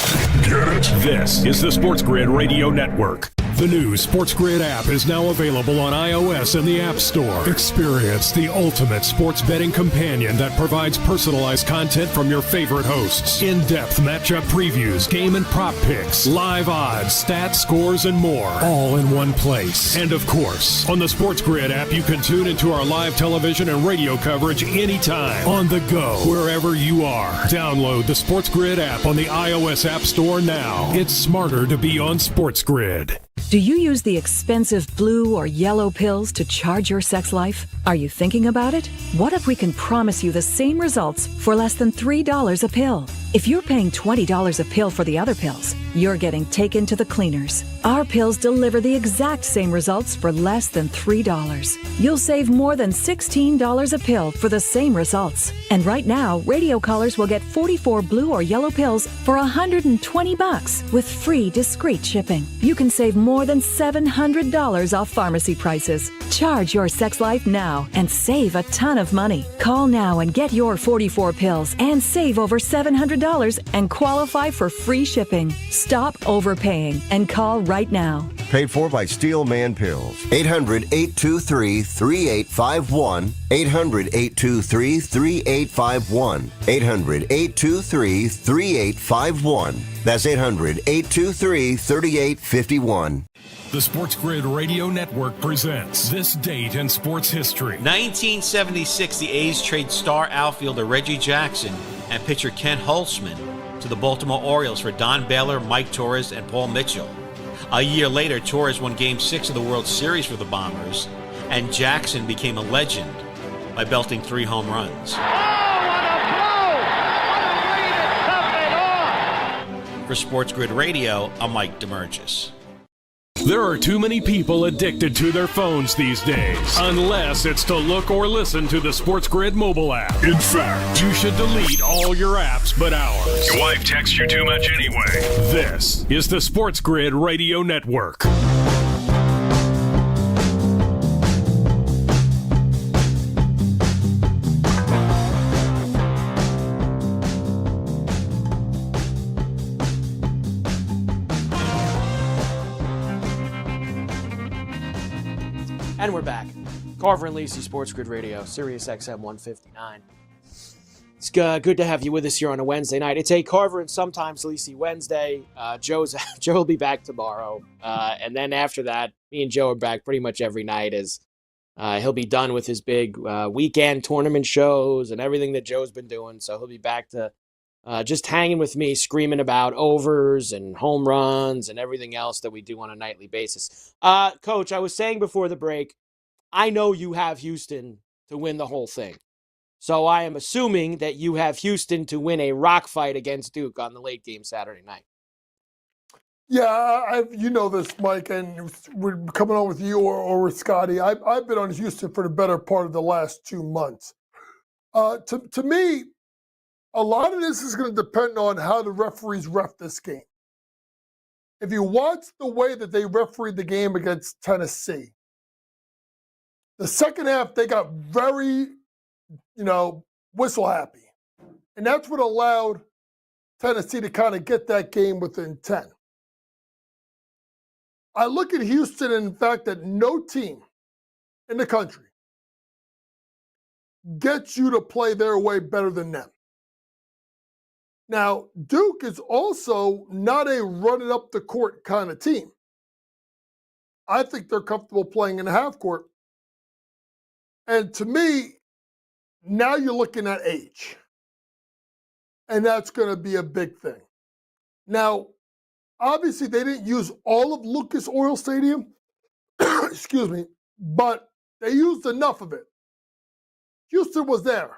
Get it? This is the SportsGrid Radio Network. The new SportsGrid app is now available on iOS and the App Store. Experience the ultimate sports betting companion that provides personalized content from your favorite hosts. In-depth matchup previews, game and prop picks, live odds, stats, scores, and more. All in one place. And of course, on the SportsGrid app, you can tune into our live television and radio coverage anytime. On the go, wherever you are. Download the SportsGrid app on the iOS App Store now. It's smarter to be on SportsGrid. Do you use the expensive blue or yellow pills to charge your sex life? Are you thinking about it? What if we can promise you the same results for less than $3 a pill? If you're paying $20 a pill for the other pills, you're getting taken to the cleaners. Our pills deliver the exact same results for less than $3. You'll save more than $16 a pill for the same results. And right now, radio callers will get 44 blue or yellow pills for $120 with free discreet shipping. You can save more than $700 off pharmacy prices. Charge your sex life now and save a ton of money. Call now and get your 44 pills and save over $700 and qualify for free shipping. Stop overpaying and call right now. Paid for by Steel Man Pills. 800-823-3851. 800-823-3851. 800-823-3851. That's 800-823-3851. The SportsGrid Radio Network presents This Date in Sports History. 1976, the A's trade star outfielder Reggie Jackson and pitcher Ken Holtzman to the Baltimore Orioles for Don Baylor, Mike Torres, and Paul Mitchell. A year later, Torres won Game 6 of the World Series for the Bombers, and Jackson became a legend by belting 3 home runs. Oh, what a blow! What a way to top it off! For SportsGrid Radio, I'm Mike DeMurgis. There are too many people addicted to their phones these days, unless it's to look or listen to the SportsGrid mobile app. In fact, you should delete all your apps but ours. Your wife texts you too much anyway. This is the SportsGrid Radio Network. And we're back. Carver and Lisi, SportsGrid Radio, Sirius XM 159. It's good to have you with us here on a Wednesday night. It's a Carver and sometimes Lisi Wednesday. Joe will be back tomorrow. And then after that, me and Joe are back pretty much every night as He'll be done with his big weekend tournament shows and everything that Joe's been doing. So he'll be back to just hanging with me, screaming about overs and home runs and everything else that we do on a nightly basis. Coach, I was saying before the break, I know you have Houston to win the whole thing. So I am assuming that you have Houston to win a rock fight against Duke on the late game Saturday night. Yeah, you know this, Mike, and we're coming on with you or with Scotty. I've been on Houston for the better part of the last 2 months. To me, a lot of this is going to depend on how the referees ref this game. If you watch the way that they refereed the game against Tennessee, the second half they got very, whistle happy. And that's what allowed Tennessee to kind of get that game within 10. I look at Houston and the fact that no team in the country gets you to play their way better than them. Now, Duke is also not a run it up the court kind of team. I think they're comfortable playing in the half court. And to me, now you're looking at age. And that's going to be a big thing. Now, obviously, they didn't use all of Lucas Oil Stadium, excuse me, but they used enough of it. Houston was there.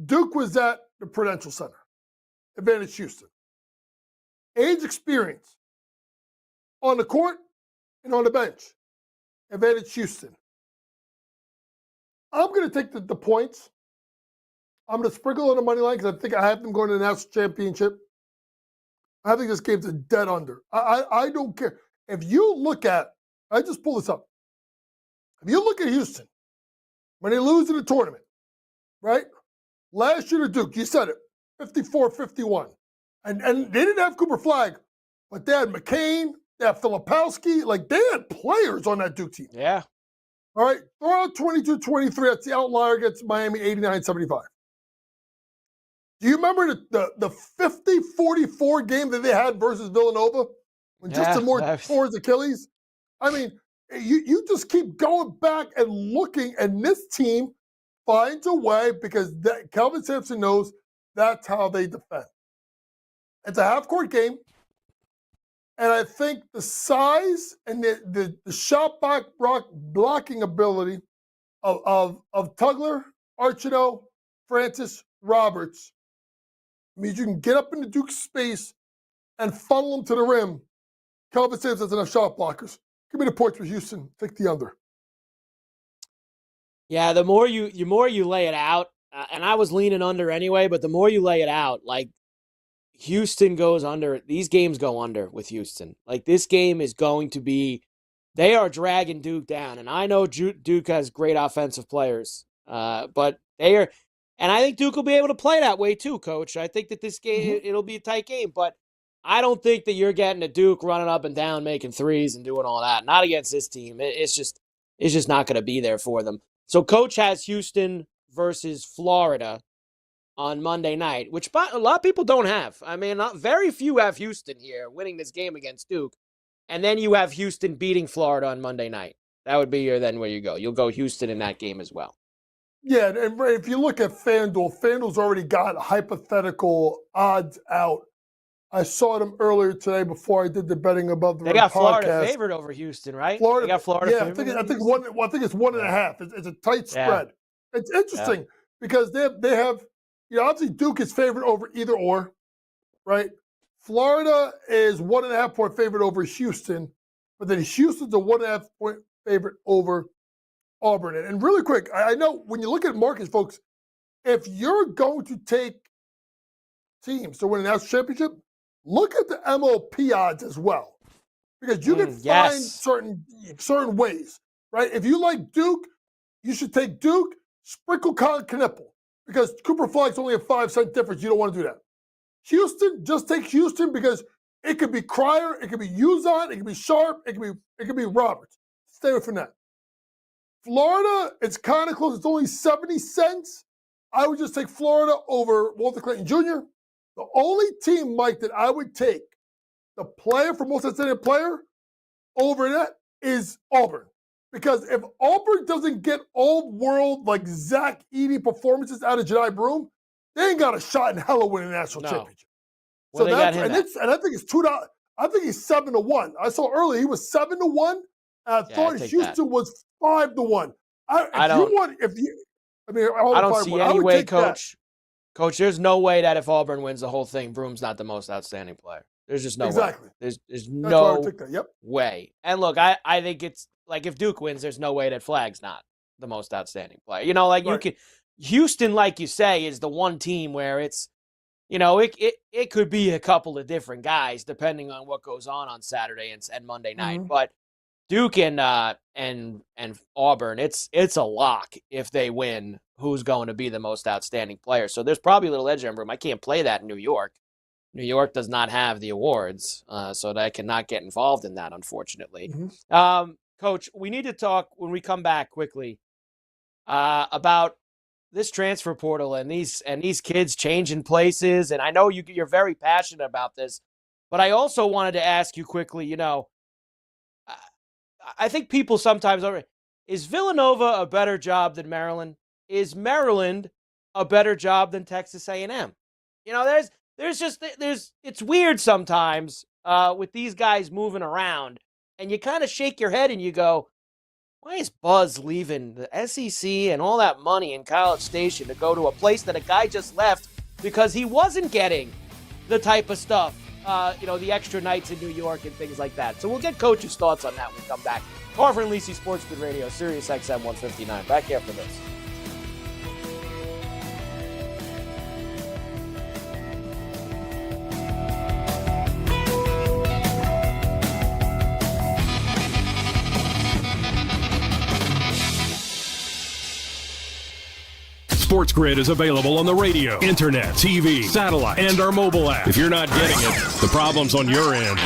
Duke was at the Prudential Center. Advantage Houston. Age, experience. On the court and on the bench. Advantage Houston. I'm going to take the points. I'm going to sprinkle on the money line because I think I have them going to the national championship. I think this game's a dead under. I don't care. If you look at, I just pull this up. If you look at Houston, when they lose in the tournament, right? Last year to Duke, you said it, 54-51. And they didn't have Cooper Flagg, but they had McCain, they had Filipowski. Like, they had players on that Duke team. Yeah. All right, throw out 22-23. That's the outlier against Miami, 89-75. Do you remember the 50-44 game that they had versus Villanova when Justin Moore tore his Achilles? I mean, you just keep going back and looking, and this team finds a way because Kelvin Sampson knows that's how they defend. It's a half-court game, and I think the size and the shot blocking ability of Tugler, Archino, Francis, Roberts means you can get up into Duke's space and funnel them to the rim. Kelvin Sampson has enough shot blockers. Give me the points for Houston. Take the under. Yeah, the more you lay it out, and I was leaning under anyway, but the more you lay it out, like Houston goes under. These games go under with Houston. Like this game is going to be, they are dragging Duke down, and I know Duke has great offensive players, but they are. And I think Duke will be able to play that way too, Coach. I think that this game, it'll be a tight game, but I don't think that you're getting a Duke running up and down, making threes and doing all that. Not against this team. It's just not going to be there for them. So Coach has Houston versus Florida on Monday night, which a lot of people don't have. I mean, very few have Houston here winning this game against Duke. And then you have Houston beating Florida on Monday night. That would be where you go. You'll go Houston in that game as well. Yeah, and if you look at FanDuel's already got hypothetical odds out. I saw them earlier today before I did the betting above the rim podcast. They got Florida favored over Houston, right? Florida, they got Florida yeah, favored. I think it's 1.5. It's a tight spread. It's interesting because they have obviously Duke is favored over either or, right? Florida is 1.5 point favorite over Houston, but then Houston's a 1.5 point favorite over Auburn. And really quick, I know when you look at markets, folks, if you're going to take teams to win a national championship, look at the MOP odds as well, because you can find certain ways, right? If you like Duke, you should take Duke, sprinkle Colin Knippel, because Cooper Flagg's only a 5-cent difference. You don't want to do that. Houston, just take Houston because it could be Cryer, it could be Uzon, it could be Sharp, it could be Roberts. Stay away from that. Florida, it's kind of close. It's only 70 cents. I would just take Florida over Walter Clayton Jr. The only team, Mike, that I would take the player for most outstanding player over that is Auburn. Because if Auburn doesn't get all-world, like Zach Edey performances out of Jedi Broom, they ain't got a shot in hell of winning a national championship. Well, So that's, and I think it's $2. I think he's 7-1. I saw earlier he was 7-1. I thought Houston was 5-1. I don't see any way, Coach. Coach, there's no way that if Auburn wins the whole thing, Broom's not the most outstanding player. There's just no way. There's no way. And look, I think it's like if Duke wins, there's no way that Flagg's not the most outstanding player. You know, like you can Houston, like you say, is the one team where it's, you know, it could be a couple of different guys depending on what goes on Saturday and Monday night. But Duke and Auburn, it's a lock if they win who's going to be the most outstanding player. So there's probably a little edge on Broom. I can't play that in New York. New York does not have the awards, so I cannot get involved in that, unfortunately. Coach, we need to talk when we come back quickly about this transfer portal and these kids changing places. And I know you're very passionate about this, but I also wanted to ask you quickly, you know, I think people sometimes is Villanova a better job than Maryland? Is Maryland a better job than Texas A&M? You know, it's weird sometimes with these guys moving around, and you kind of shake your head and you go, why is Buzz leaving the SEC and all that money in College Station to go to a place that a guy just left because he wasn't getting the type of stuff, the extra nights in New York and things like that. So we'll get Coach's thoughts on that when we come back. Carver and Lisi, SportsGrid Radio, Sirius XM 159. Back after this. SportsGrid is available on the radio, internet, TV, satellite, and our mobile app. If you're not getting it, the problem's on your end.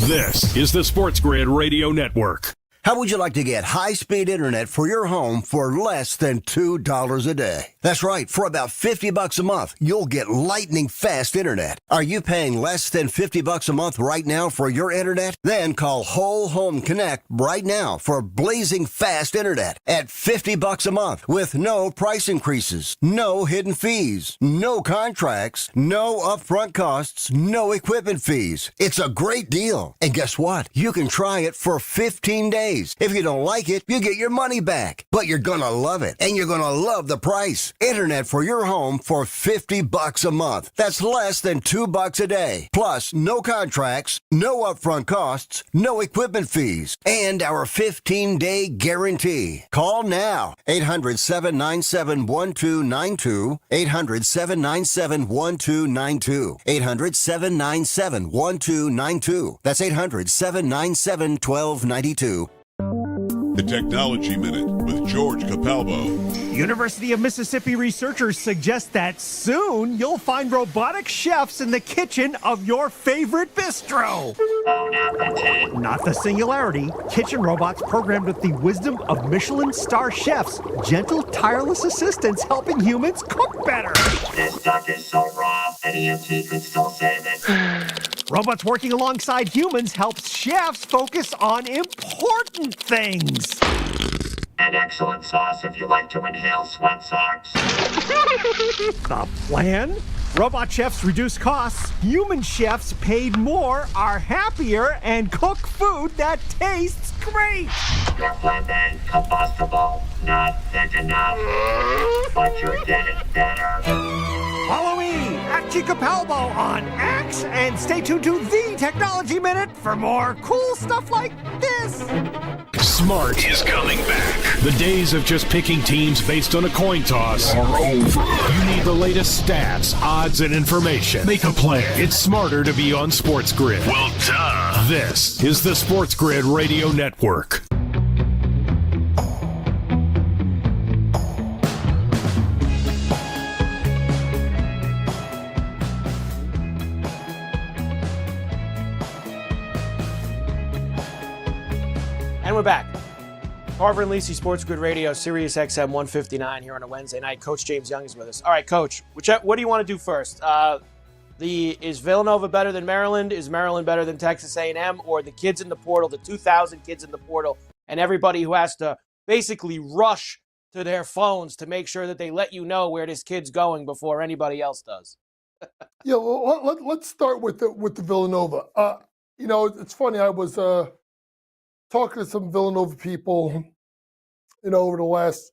This is the SportsGrid Radio Network. How would you like to get high-speed internet for your home for less than $2 a day? That's right. For about $50 a month, you'll get lightning-fast internet. Are you paying less than $50 a month right now for your internet? Then call Whole Home Connect right now for blazing fast internet at $50 a month with no price increases, no hidden fees, no contracts, no upfront costs, no equipment fees. It's a great deal. And guess what? You can try it for 15 days. If you don't like it, you get your money back. But you're gonna love it, and you're gonna love the price. Internet for your home for $50 a month. That's less than $2 a day. Plus, no contracts, no upfront costs, no equipment fees, and our 15-day guarantee. Call now. 800-797-1292. 800-797-1292. 800-797-1292. That's 800-797-1292. The Technology Minute with George Capalbo. University of Mississippi researchers suggest that soon you'll find robotic chefs in the kitchen of your favorite bistro. Not the singularity. Kitchen robots programmed with the wisdom of Michelin star chefs. Gentle, tireless assistants helping humans cook better. This duck is so raw, an EMT could still save it. Robots working alongside humans helps chefs focus on important things. An excellent sauce if you like to inhale sweat socks. The plan? Robot chefs reduce costs, human chefs paid more, are happier, and cook food that tastes great. Your flambe, combustible, not thick enough, but you're getting better. Follow me at Capalbo on X and stay tuned to The Technology Minute for more cool stuff like this. Smart is coming back. The days of just picking teams based on a coin toss are over. You need the latest stats, odds, and information. Make a plan. It's smarter to be on SportsGrid. Well, duh. This is the SportsGrid Radio Network. And we're back. Carver and Lisi, SportsGrid Radio, Sirius XM 159 here on a Wednesday night. Coach James Young is with us. All right, Coach, what do you want to do first? Is Villanova better than Maryland? Is Maryland better than Texas A&M? Or the kids in the portal, the 2,000 kids in the portal, and everybody who has to basically rush to their phones to make sure that they let you know where this kid's going before anybody else does. Yeah, well, let's start with the Villanova. It's funny. I was talking to some Villanova people, over the last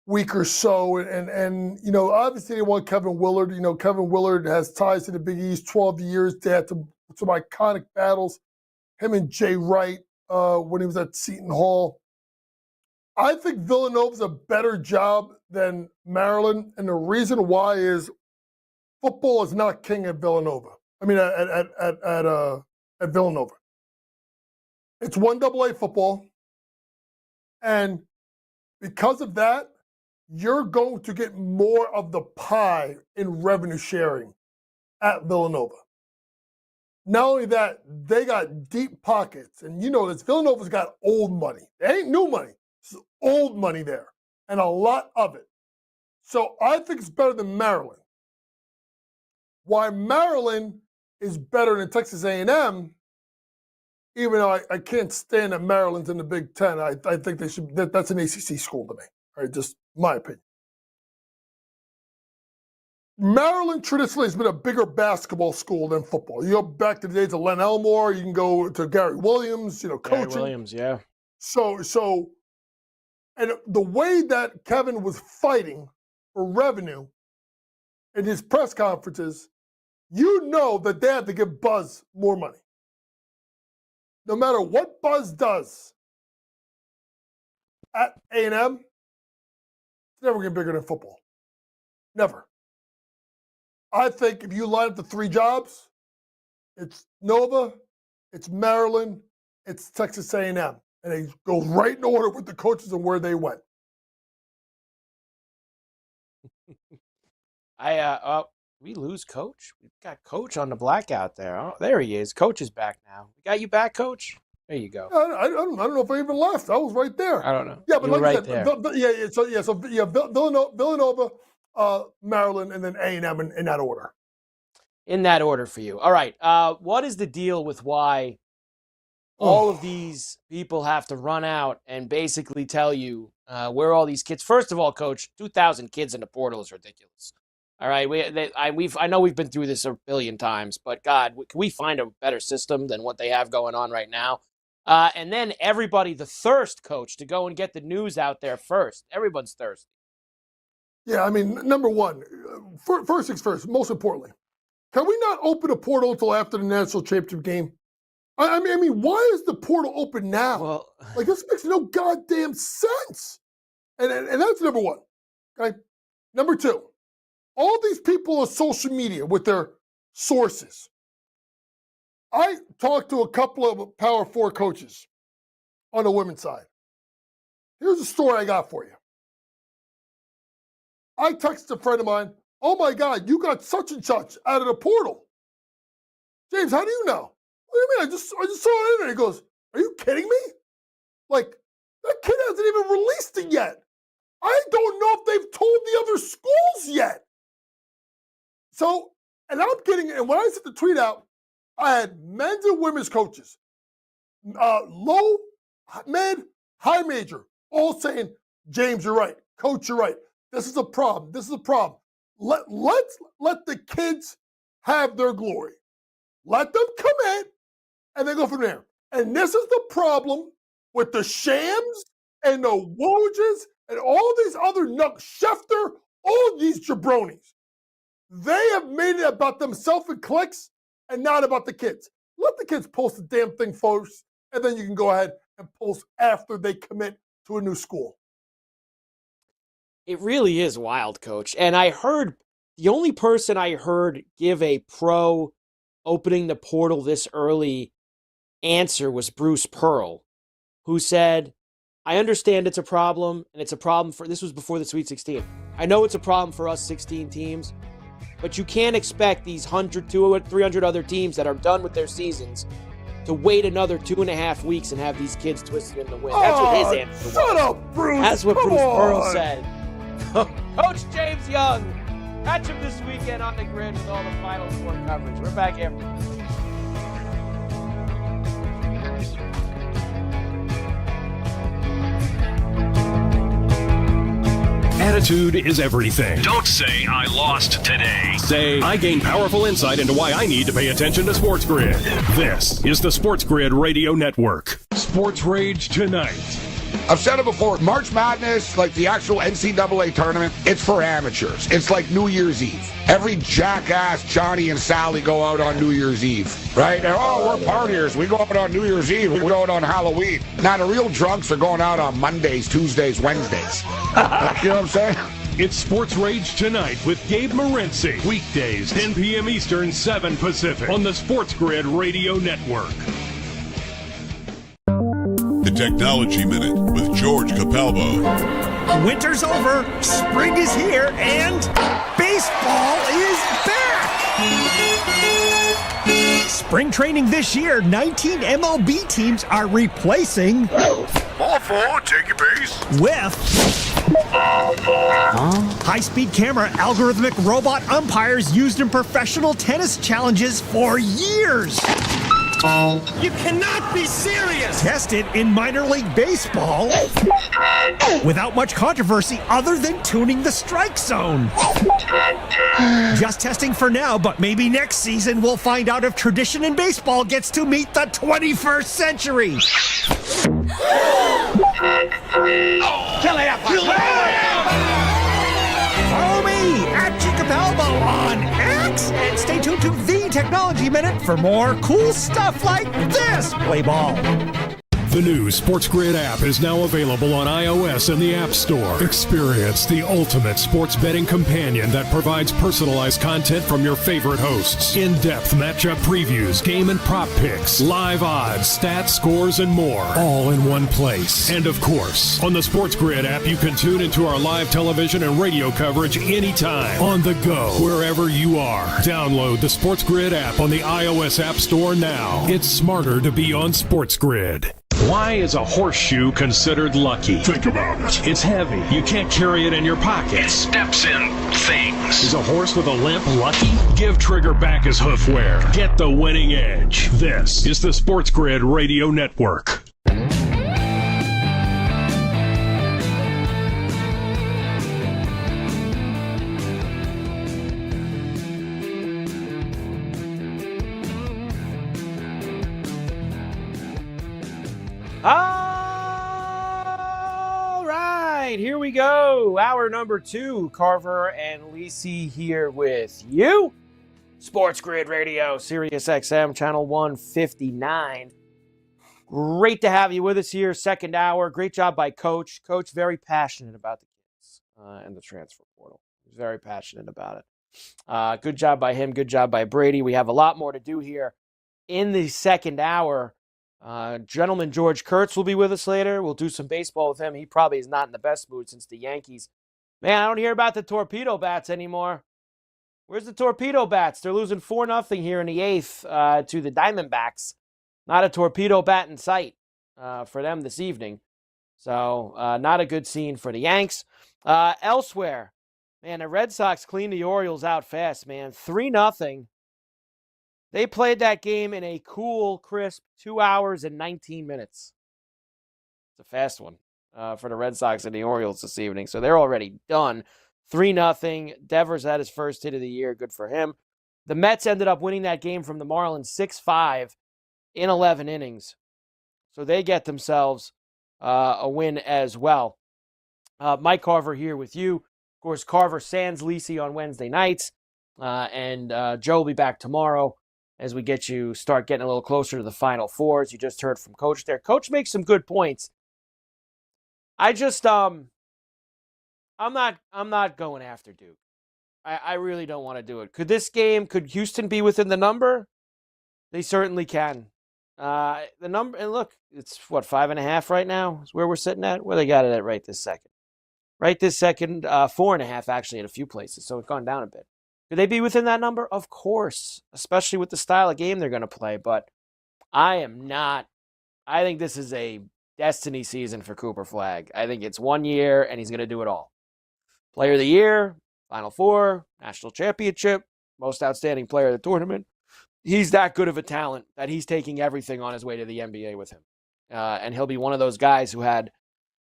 week or so, and obviously they want Kevin Willard. Kevin Willard has ties to the Big East, 12 years. They had some iconic battles. Him and Jay Wright when he was at Seton Hall. I think Villanova's a better job than Maryland, and the reason why is football is not king at Villanova. I mean, at Villanova, it's 1AA football, and because of that, you're going to get more of the pie in revenue sharing at Villanova. Not only that, they got deep pockets, and this Villanova's got old money. It ain't new money. It's old money there, and a lot of it. So I think it's better than Maryland. Why Maryland is better than Texas A&M, even though I can't stand that Maryland's in the Big Ten. I think they should. That's an ACC school to me. All right, just my opinion. Maryland traditionally has been a bigger basketball school than football. You go back to the days of Len Elmore. You can go to Gary Williams. Coaching. Gary Williams, yeah. So, and the way that Kevin was fighting for revenue in his press conferences, that they had to give Buzz more money. No matter what Buzz does at A&M, it's never going to be bigger than football. Never. I think if you line up the three jobs, it's Nova, it's Maryland, it's Texas A&M. And it goes right in order with the coaches and where they went. We lose Coach? We've got Coach on the blackout there. Oh, there he is. Coach is back now. We got you back, Coach? There you go. I don't know if I even left. I was right there. I don't know. Yeah, but you were like right I there. So Villanova, Maryland, and then A&M in that order. In that order for you. All right. What is the deal with why all of these people have to run out and basically tell you where all these kids? First of all, Coach, 2,000 kids in the portal is ridiculous. All right, I know we've been through this a billion times, but God, can we find a better system than what they have going on right now? And then everybody, the thirst, Coach, to go and get the news out there first. Everyone's thirsty. Yeah, I mean, number one, first things first, most importantly, can we not open a portal until after the national championship game? I mean, why is the portal open now? Well, this makes no goddamn sense. And that's number one. Okay. Number two, all these people on social media with their sources. I talked to a couple of Power 4 coaches on the women's side. Here's a story I got for you. I texted a friend of mine, oh my God, you got such and such out of the portal. James, how do you know? What do you mean? I just saw it in there. He goes, are you kidding me? That kid hasn't even released it yet. I don't know if they've told the other schools yet. So, and when I sent the tweet out, I had men's and women's coaches, low, mid, high major, all saying, James, you're right. Coach, you're right. This is a problem. This is a problem. Let's let the kids have their glory. Let them come in and then go from there. And this is the problem with the Shams and the Wojs and all these other Schefter, all these jabronis. They have made it about themselves and clicks and not about the kids. Let the kids post the damn thing first, and then you can go ahead and post after they commit to a new school. It really is wild, Coach. And I heard, the only person I heard give a pro opening the portal this early answer was Bruce Pearl, who said, I understand it's a problem, and it's a problem this was before the Sweet 16. I know it's a problem for us 16 teams, but you can't expect these 100, 200, 300 other teams that are done with their seasons to wait another 2.5 weeks and have these kids twisted in the wind. That's what his answer was. Shut up, Bruce. That's what Come Bruce Pearl on. said. Coach James Young, catch him this weekend on the grid with all the Final Four coverage. We're back after this. Attitude is everything. Don't say I lost today. Say, I gain powerful insight into why I need to pay attention to SportsGrid. This is the SportsGrid Radio Network. Sports Rage Tonight. I've said it before, March Madness, like the actual NCAA tournament, it's for amateurs. It's like New Year's Eve. Every jackass, Johnny and Sally go out on New Year's Eve, right? And, oh, we're partiers. We go out on New Year's Eve. We go out on Halloween. Now, the real drunks are going out on Mondays, Tuesdays, Wednesdays. You know what I'm saying? It's Sports Rage Tonight with Gabe Morency. Weekdays, 10 p.m. Eastern, 7 Pacific on the SportsGrid Radio Network. The Technology Minute with George Capalbo. Winter's over, spring is here, and baseball is back! Spring training this year, 19 MLB teams are replacing... Ball four, take your base. With... high-speed camera algorithmic robot umpires used in professional tennis challenges for years. You cannot be serious! Tested in minor league baseball without much controversy other than tuning the strike zone. Just testing for now, but maybe next season we'll find out if tradition in baseball gets to meet the 21st century. Follow me at Capalbo on X and stay tuned to The Technology Minute for more cool stuff like this. Play ball. The new SportsGrid app is now available on iOS and the App Store. Experience the ultimate sports betting companion that provides personalized content from your favorite hosts. In-depth matchup previews, game and prop picks, live odds, stats, scores, and more. All in one place. And of course, on the SportsGrid app, you can tune into our live television and radio coverage anytime. On the go, wherever you are. Download the SportsGrid app on the iOS App Store now. It's smarter to be on SportsGrid. Why is a horseshoe considered lucky? Think about it. It's heavy. You can't carry it in your pocket. It steps in things. Is a horse with a limp lucky? Give Trigger back his hoof wear. Get the winning edge. This is the SportsGrid Radio Network. All right, here we go. Hour number 2, Carver and Lisi here with you. SportsGrid Radio, Sirius XM, channel 159. Great to have you with us here, second hour. Great job by Coach. Coach, very passionate about the kids and the transfer portal. He's very passionate about it. Good job by him. Good job by Brady. We have a lot more to do here in the second hour. Gentleman George Kurtz will be with us later. We'll do some baseball with him. He probably is not in the best mood since the Yankees. Man, I don't hear about the torpedo bats anymore. Where's the torpedo bats? They're losing 4-0 here in the 8th to the Diamondbacks. Not a torpedo bat in sight for them this evening. So not a good scene for the Yanks. Elsewhere, man, the Red Sox cleaned the Orioles out fast, man. 3-0. They played that game in a cool, crisp 2 hours and 19 minutes. It's a fast one for the Red Sox and the Orioles this evening. So they're already done. 3-0. Devers had his first hit of the year. Good for him. The Mets ended up winning that game from the Marlins 6-5 in 11 innings. So they get themselves a win as well. Mike Carver here with you. Of course, Carver sans Lisi on Wednesday nights. And Joe will be back tomorrow as we start getting a little closer to the Final Fours. You just heard from Coach there. Coach makes some good points. I just, I'm not going after Duke. I really don't want to do it. Could Houston be within the number? They certainly can. The number, and look, it's 5.5 right now is where we're sitting at. Where they got it at right this second. Right this second, 4.5 actually in a few places. So it's gone down a bit. Could they be within that number? Of course, especially with the style of game they're going to play. But I am not. I think this is a destiny season for Cooper Flagg. I think it's 1 year, and he's going to do it all. Player of the year, Final Four, National Championship, most outstanding player of the tournament. He's that good of a talent that he's taking everything on his way to the NBA with him. And he'll be one of those guys who had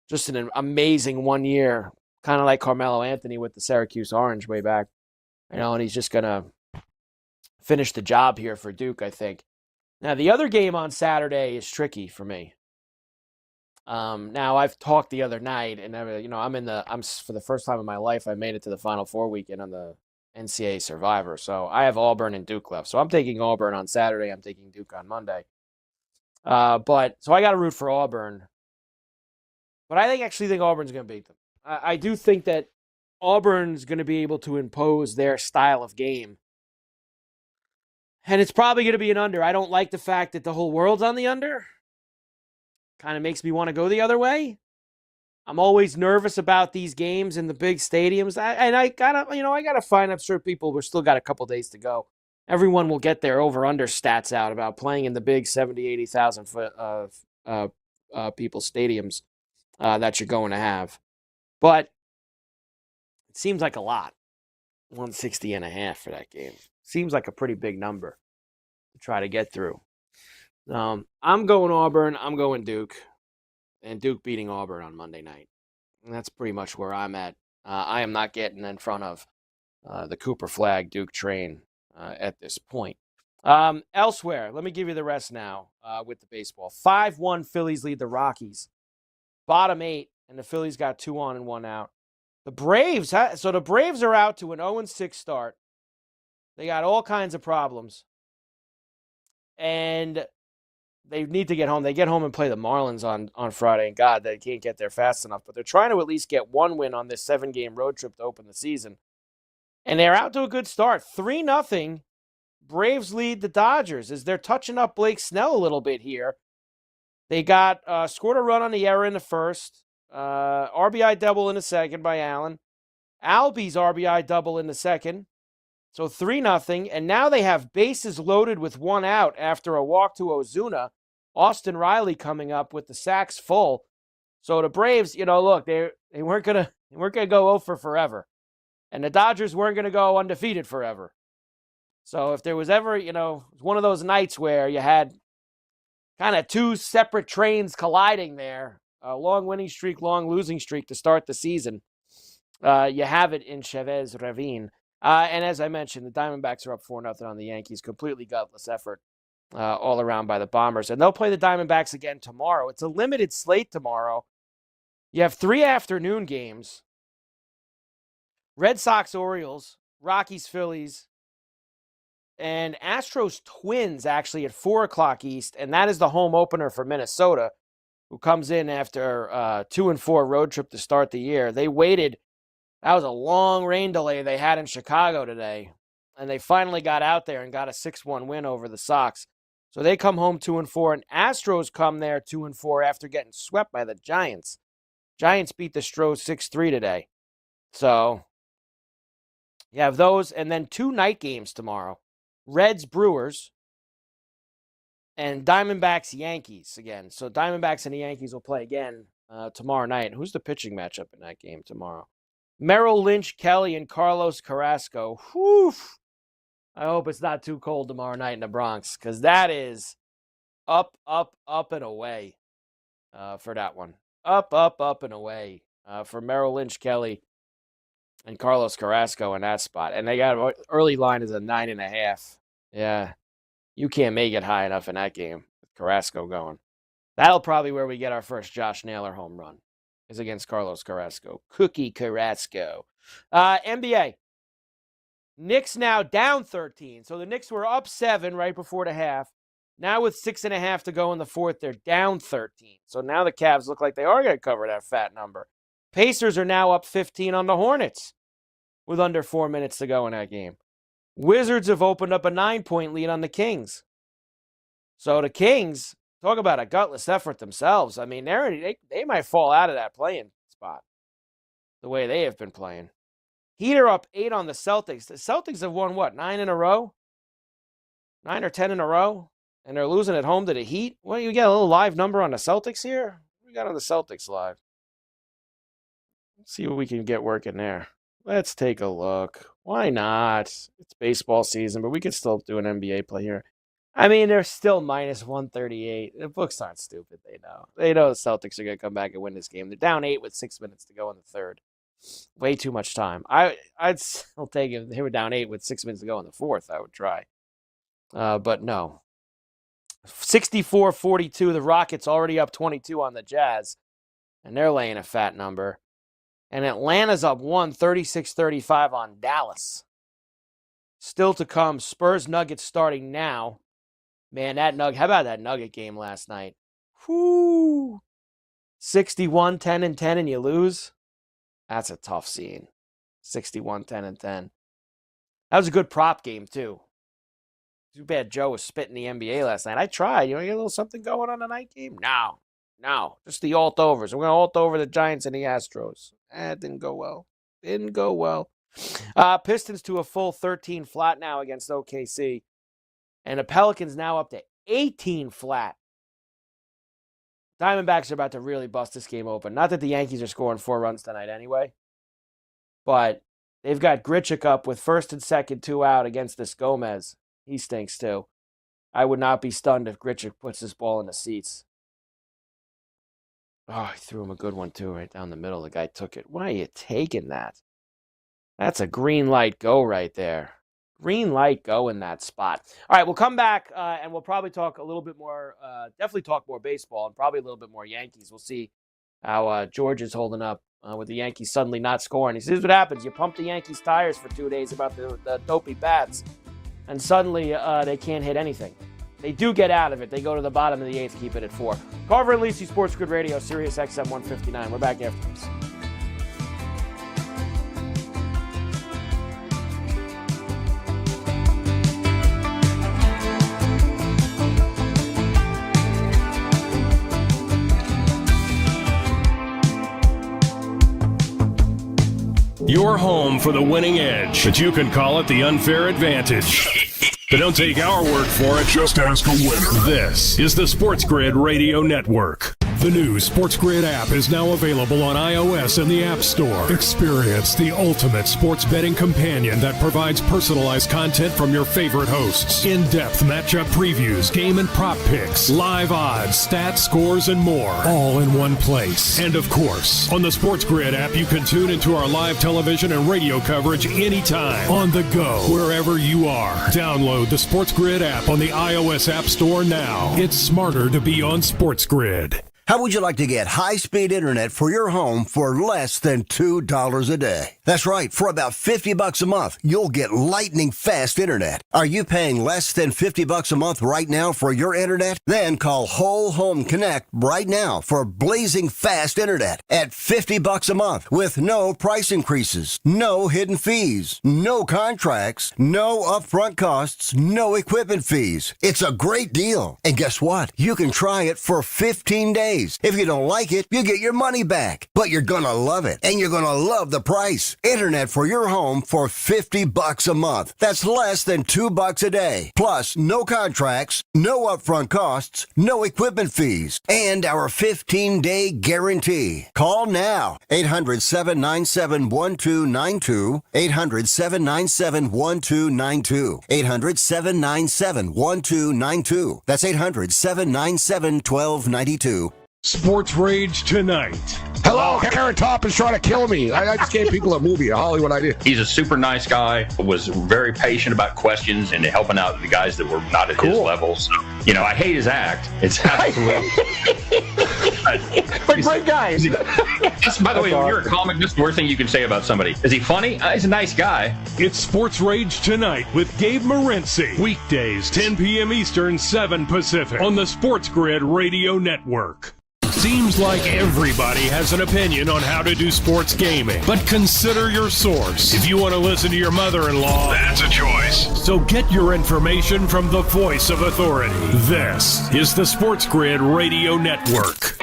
just an amazing 1 year, kind of like Carmelo Anthony with the Syracuse Orange way back. And he's just going to finish the job here for Duke, I think. Now, the other game on Saturday is tricky for me. Now, I've talked the other night, and I'm for the first time in my life, I made it to the Final Four weekend on the NCAA Survivor. So I have Auburn and Duke left. So I'm taking Auburn on Saturday. I'm taking Duke on Monday. So I got to root for Auburn. But I actually think Auburn's going to beat them. I do think that Auburn's going to be able to impose their style of game. And it's probably going to be an under. I don't like the fact that the whole world's on the under. Kind of makes me want to go the other way. I'm always nervous about these games in the big stadiums. I gotta find. I'm sure we're still got a couple days to go. Everyone will get their over/under stats out about playing in the big 70, 80,000 foot people stadiums that you're going to have. But it seems like a lot. 160.5 for that game. Seems like a pretty big number to try to get through. I'm going Auburn. I'm going Duke. And Duke beating Auburn on Monday night. And that's pretty much where I'm at. I am not getting in front of the Cooper Flag Duke train at this point. Elsewhere, let me give you the rest now with the baseball. 5-1 Phillies lead the Rockies. Bottom 8, and the Phillies got 2 on and 1 out. The Braves, so the Braves are out to an 0-6 start. They got all kinds of problems. And they need to get home. They get home and play the Marlins on Friday. And God, they can't get there fast enough. But they're trying to at least get one win on this 7-game road trip to open the season. And they're out to a good start. 3-0. Braves lead the Dodgers as they're touching up Blake Snell a little bit here. They got scored a run on the error in the first. RBI double in the second by Allen. Albies RBI double in the second. So 3-0. And now they have bases loaded with 1 out after a walk to Ozuna. Austin Riley coming up with the sacks full. So the Braves, look, they weren't gonna go 0 for forever. And the Dodgers weren't gonna go undefeated forever. So if there was ever, one of those nights where you had kind of 2 separate trains colliding there, a long winning streak, long losing streak to start the season, you have it in Chavez Ravine. And as I mentioned, the Diamondbacks are up 4-0 on the Yankees. Completely gutless effort all around by the Bombers. And they'll play the Diamondbacks again tomorrow. It's a limited slate tomorrow. You have 3 afternoon games. Red Sox, Orioles, Rockies, Phillies, and Astros Twins actually at 4 o'clock East. And that is the home opener for Minnesota, who comes in after 2-4 road trip to start the year. They waited. That was a long rain delay they had in Chicago today. And they finally got out there and got a 6-1 win over the Sox. So they come home 2-4, and Astros come there 2-4 after getting swept by the Giants. Giants beat the Stros 6-3 today. So you have those, and then 2 night games tomorrow. Reds, Brewers, and Diamondbacks, Yankees again. So Diamondbacks and the Yankees will play again tomorrow night. Who's the pitching matchup in that game tomorrow? Merrill Lynch, Kelly, and Carlos Carrasco. Whew. I hope it's not too cold tomorrow night in the Bronx, because that is up, and away for that one. Up, and away for Merrill Lynch, Kelly, and Carlos Carrasco in that spot. And they got early line is a 9.5. Yeah, you can't make it high enough in that game with Carrasco going. That'll probably where we get our first Josh Naylor home run, is against Carlos Carrasco. Cookie Carrasco. NBA. Knicks now down 13. So the Knicks were up 7 right before the half. Now with 6.5 to go in the fourth, they're down 13. So now the Cavs look like they are going to cover that fat number. Pacers are now up 15 on the Hornets with under 4 minutes to go in that game. Wizards have opened up a 9-point lead on the Kings. So the Kings, talk about a gutless effort themselves. I mean, they might fall out of that playing spot the way they have been playing. Heat are up 8 on the Celtics. The Celtics have won, 9 in a row? 9 or 10 in a row? And they're losing at home to the Heat? Well, you get a little live number on the Celtics here? What we got on the Celtics live? Let's see what we can get working there. Let's take a look. Why not? It's baseball season, but we can still do an NBA play here. I mean, they're still minus 138. The books aren't stupid. They know. They know the Celtics are going to come back and win this game. They're down 8 with 6 minutes to go in the third. Way too much time. I'd still take it. They were down 8 with 6 minutes to go in the fourth. I would try. But no. 64-42. The Rockets already up 22 on the Jazz. And they're laying a fat number. And Atlanta's up 36-35 on Dallas. Still to come, Spurs Nuggets starting now. Man, how about that Nugget game last night? Whoo! 61, 10-10, and you lose? That's a tough scene. 61, 10-10. That was a good prop game, too. Too bad Joe was spitting the NBA last night. I tried. You want to get a little something going on the night game? No. Just the alt-overs. We're going to alt over the Giants and the Astros. It didn't go well. Pistons to a full 13 flat now against OKC. And the Pelicans now up to 18 flat. Diamondbacks are about to really bust this game open. Not that the Yankees are scoring 4 runs tonight anyway. But they've got Grichuk up with first and second, 2 out against this Gomez. He stinks too. I would not be stunned if Grichuk puts this ball in the seats. Oh, he threw him a good one too, right down the middle. The guy took it. Why are you taking that? That's a green light go right there. Green light go in that spot. All right, we'll come back and we'll probably talk a little bit more, definitely talk more baseball and probably a little bit more Yankees. We'll see how George is holding up with the Yankees suddenly not scoring. He says, what happens? You pump the Yankees' tires for 2 days about the dopey bats, and suddenly they can't hit anything. They do get out of it. They go to the bottom of the 8th, keep it at 4. Carver and Lisi, SportsGrid Radio, Sirius XM 159. We're back after this. Your home for the winning edge, but you can call it the unfair advantage. But don't take our word for it. Just ask a winner. This is the SportsGrid Radio Network. The new SportsGrid app is now available on iOS and the App Store. Experience the ultimate sports betting companion that provides personalized content from your favorite hosts. In-depth matchup previews, game and prop picks, live odds, stats, scores, and more. All in one place. And of course, on the SportsGrid app, you can tune into our live television and radio coverage anytime. On the go, wherever you are. Download the SportsGrid app on the iOS App Store now. It's smarter to be on SportsGrid. How would you like to get high-speed internet for your home for less than $2 a day? That's right. For about $50 a month, you'll get lightning-fast internet. Are you paying less than $50 a month right now for your internet? Then call Whole Home Connect right now for blazing fast internet at $50 a month with no price increases, no hidden fees, no contracts, no upfront costs, no equipment fees. It's a great deal. And guess what? You can try it for 15 days. If you don't like it, you get your money back. But you're gonna love it, and you're gonna love the price. Internet for your home for $50 a month. That's less than $2 a day. Plus, no contracts, no upfront costs, no equipment fees, and our 15-day guarantee. Call now. 800-797-1292. 800-797-1292. 800-797-1292. That's 800-797-1292. Sports Rage tonight. Hello, Carrot Top is trying to kill me. I just gave people a movie, a Hollywood idea. He's a super nice guy, was very patient about questions and helping out the guys that were not at his level. So, I hate his act. It's absolutely... But great guy. By the way, when you're a comic, this is the worst thing you can say about somebody. Is he funny? He's a nice guy. It's Sports Rage Tonight with Gabe Morency. Weekdays, 10 p.m. Eastern, 7 Pacific on the SportsGrid Radio Network. Seems like everybody has an opinion on how to do sports gaming, but consider your source. If you want to listen to your mother-in-law, that's a choice. So get your information from the voice of authority. This is the SportsGrid Radio Network.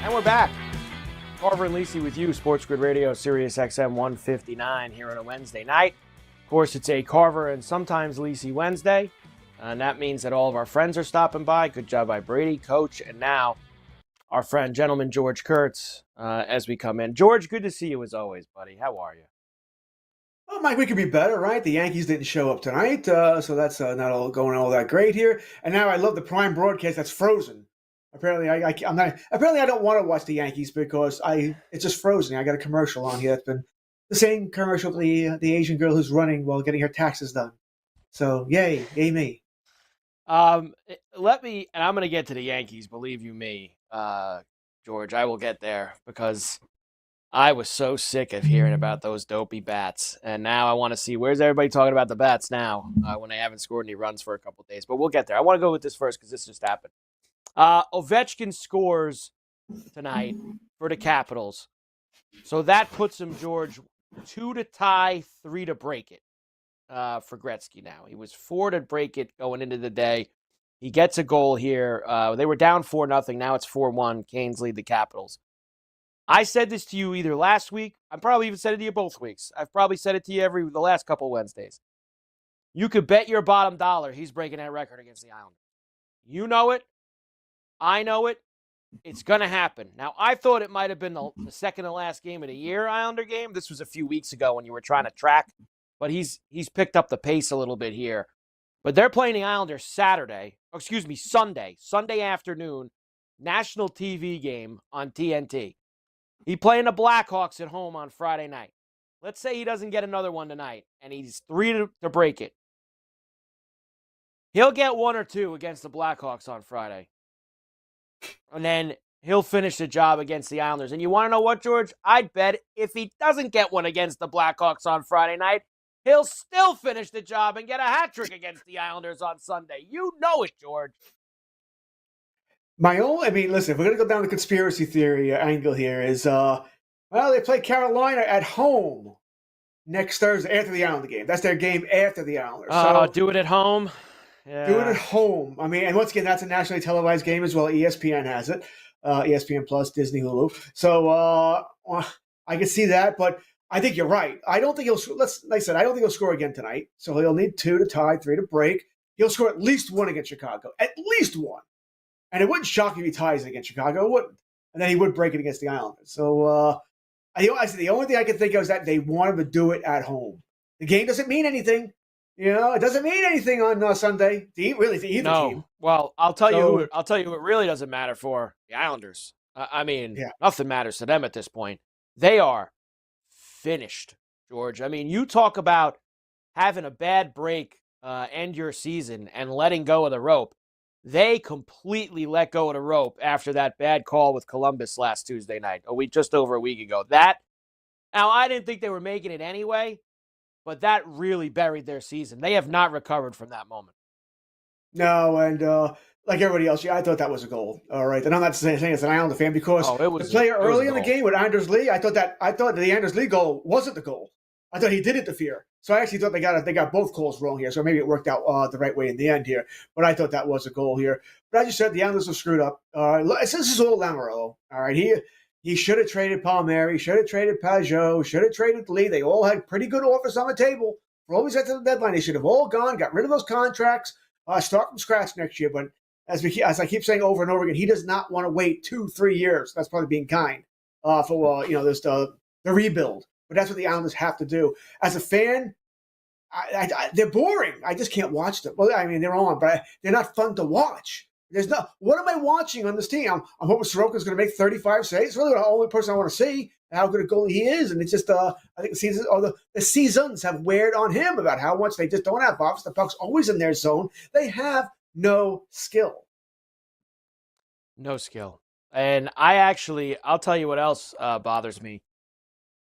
And we're back. Carver and Lisi with you, SportsGrid Radio, Sirius XM 159 here on a Wednesday night. Of course, it's a Carver and sometimes Lisi Wednesday. And that means that all of our friends are stopping by. Good job by Brady, Coach, and now our friend, gentleman George Kurtz, as we come in. George, good to see you as always, buddy. How are you? Well, Mike, we could be better, right? The Yankees didn't show up tonight, so that's not all going all that great here. And now I love the Prime broadcast that's frozen. Apparently, I'm not. Apparently, I don't want to watch the Yankees because it's just frozen. I got a commercial on here that's been the same commercial the Asian girl who's running while getting her taxes done. So yay me. Let me, and I'm going to get to the Yankees. Believe you me, George. I will get there because I was so sick of hearing about those dopey bats, and now I want to see where's everybody talking about the bats now when they haven't scored any runs for a couple of days. But we'll get there. I want to go with this first because this just happened. Ovechkin scores tonight for the Capitals. So that puts him, George, 2 to tie, 3 to break it for Gretzky now. He was 4 to break it going into the day. He gets a goal here. They were down 4-0. Now it's 4-1. Canes lead the Capitals. I said this to you either last week. I probably even said it to you both weeks. I've probably said it to you the last couple Wednesdays. You could bet your bottom dollar he's breaking that record against the Islanders. You know it. I know it. It's going to happen. Now, I thought it might have been the second to last game of the year, Islander game. This was a few weeks ago when you were trying to track. But he's picked up the pace a little bit here. But they're playing the Islanders Sunday afternoon, national TV game on TNT. He playing the Blackhawks at home on Friday night. Let's say he doesn't get another one tonight, and he's 3 to break it. He'll get 1 or 2 against the Blackhawks on Friday. And then he'll finish the job against the Islanders. And you want to know what, George? I'd bet if he doesn't get one against the Blackhawks on Friday night, he'll still finish the job and get a hat trick against the Islanders on Sunday. You know it, George. Listen, if we're going to go down the conspiracy theory angle here is, they play Carolina at home next Thursday after the Islander game. That's their game after the Islanders. Do it at home. Yeah. Do it at home. And once again, that's a nationally televised game as well. ESPN has it. ESPN Plus, Disney, Hulu. So I can see that, but I think you're right. I don't think I don't think he'll score again tonight. So he'll need 2 to tie, 3 to break. He'll score at least 1 against Chicago. At least 1. And it wouldn't shock if he ties it against Chicago. It wouldn't. And then he would break it against the Islanders. So the only thing I can think of is that they want him to do it at home. The game doesn't mean anything. It doesn't mean anything on Sunday. To either team. Well, I'll tell you who it really doesn't matter for the Islanders. Nothing matters to them at this point. They are finished, George. You talk about having a bad break end your season and letting go of the rope. They completely let go of the rope after that bad call with Columbus last Tuesday night, just over a week ago. Now, I didn't think they were making it anyway, but that really buried their season. They have not recovered from that moment. No, and like everybody else, I thought that was a goal. All right, and I'm not saying it's an Islander fan because the player early in the game with Anders Lee, I thought the Anders Lee goal wasn't the goal. I thought he did interfere. So I actually thought they got both calls wrong here. So maybe it worked out the right way in the end here. But I thought that was a goal here. But as you said, the Islanders are screwed up. This is all Lamoriello. All right, he should have traded Palmieri, should have traded Pajot, should have traded Lee. They all had pretty good offers on the table. For always at the deadline, they should have all gone, got rid of those contracts, start from scratch next year. But as I keep saying over and over again, he does not want to wait 2-3 years. That's probably being kind for the rebuild. But that's what the Islanders have to do. As a fan, they're boring. I just can't watch them. Well, they're on, but they're not fun to watch. What am I watching on this team? I'm hoping Sorokin's going to make 35 saves. It's really the only person I want to see, how good a goalie he is. And it's just, I think the seasons have weared on him about how much they just don't have offense. The puck's always in their zone. They have no skill. No skill. And I'll tell you what else bothers me.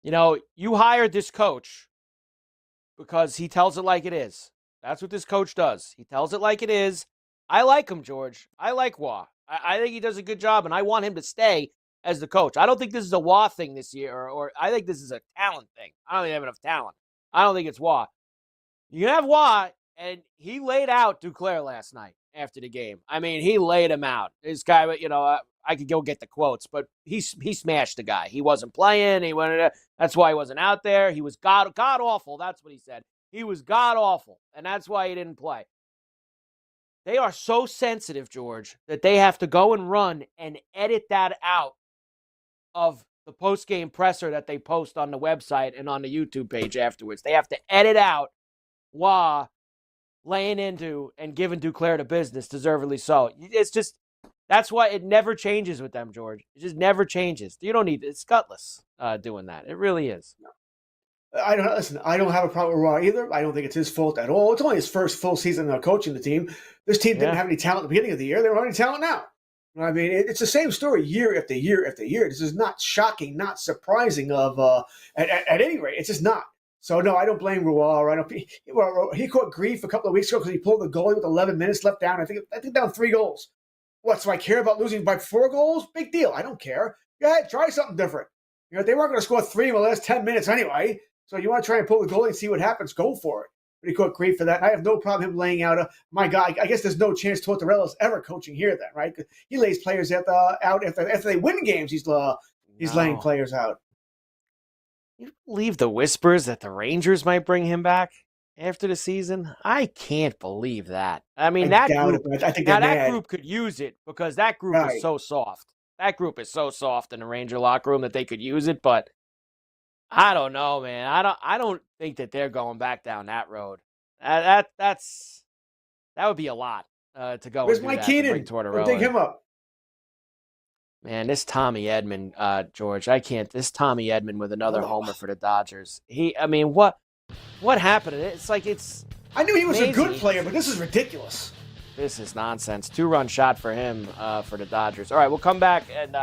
You hired this coach because he tells it like it is. That's what this coach does. He tells it like it is. I like him, George. I like Waugh. I think he does a good job, and I want him to stay as the coach. I don't think this is a Waugh thing this year, or I think this is a talent thing. I don't think they have enough talent. I don't think it's Waugh. You can have Waugh, and he laid out Duclair last night after the game. He laid him out. This guy, I could go get the quotes, but he smashed the guy. He wasn't playing. That's why he wasn't out there. He was god awful. That's what he said. He was god awful, and that's why he didn't play. They are so sensitive, George, that they have to go and run and edit that out of the post-game presser that they post on the website and on the YouTube page afterwards. They have to edit out Wah laying into and giving Duclair the business, deservedly so. It's just, that's why it never changes with them, George. It just never changes. You don't need, it's gutless doing that. It really is. I don't have a problem with Raw either. I don't think it's his fault at all. It's only his first full season coaching the team. This team didn't have any talent at the beginning of the year. They don't have any talent now. I mean, it's the same story year after year after year. This is not shocking, not surprising at any rate. It's just not. So, no, I don't blame Rual. He caught grief a couple of weeks ago because he pulled the goalie with 11 minutes left down. I think down 3 goals. What, so I care about losing by 4 goals? Big deal. I don't care. Go ahead, try something different. They weren't going to score 3 in the last 10 minutes anyway. So you want to try and pull the goalie and see what happens, go for it. But he caught grief for that. I have no problem him laying out my guy. I guess there's no chance Tortorella's ever coaching here then, right? He lays players out after they win games. He's laying players out. You believe the whispers that the Rangers might bring him back after the season? I can't believe that. I mean, that group could use it because that group is so soft. That group is so soft in the Ranger locker room that they could use it, but I don't know, man. I don't think that they're going back down that road. That would be a lot to go. Where's Mike Keenan? Dig him up. Man, this Tommy Edman, George, I can't. This Tommy Edman with another homer for the Dodgers. What happened? It's like I knew he was amazing. A good player, but this is ridiculous. This is nonsense. 2-run shot for him for the Dodgers. All right, we'll come back and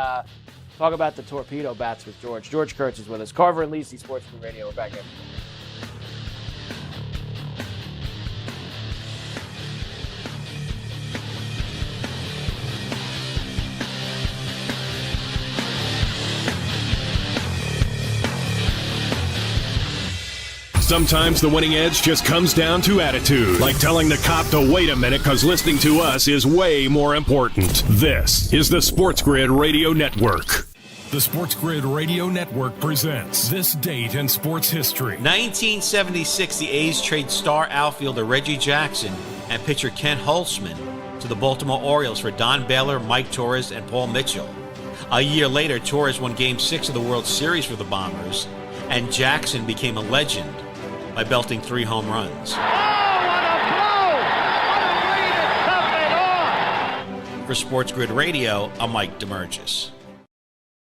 talk about the torpedo bats with George. George Kurtz is with us. Carver and Lisi, SportsGrid Radio. We're back in. Sometimes the winning edge just comes down to attitude. Like telling the cop to wait a minute because listening to us is way more important. This is the SportsGrid Radio Network. The SportsGrid Radio Network presents This Date in Sports History. 1976, the A's trade star outfielder Reggie Jackson and pitcher Ken Holtzman to the Baltimore Orioles for Don Baylor, Mike Torres, and Paul Mitchell. A year later, Torres won Game 6 of the World Series for the Bombers, and Jackson became a legend by belting 3 home runs. Oh, what a blow! What a way to top it off! For SportsGrid Radio, I'm Mike DeMurgis.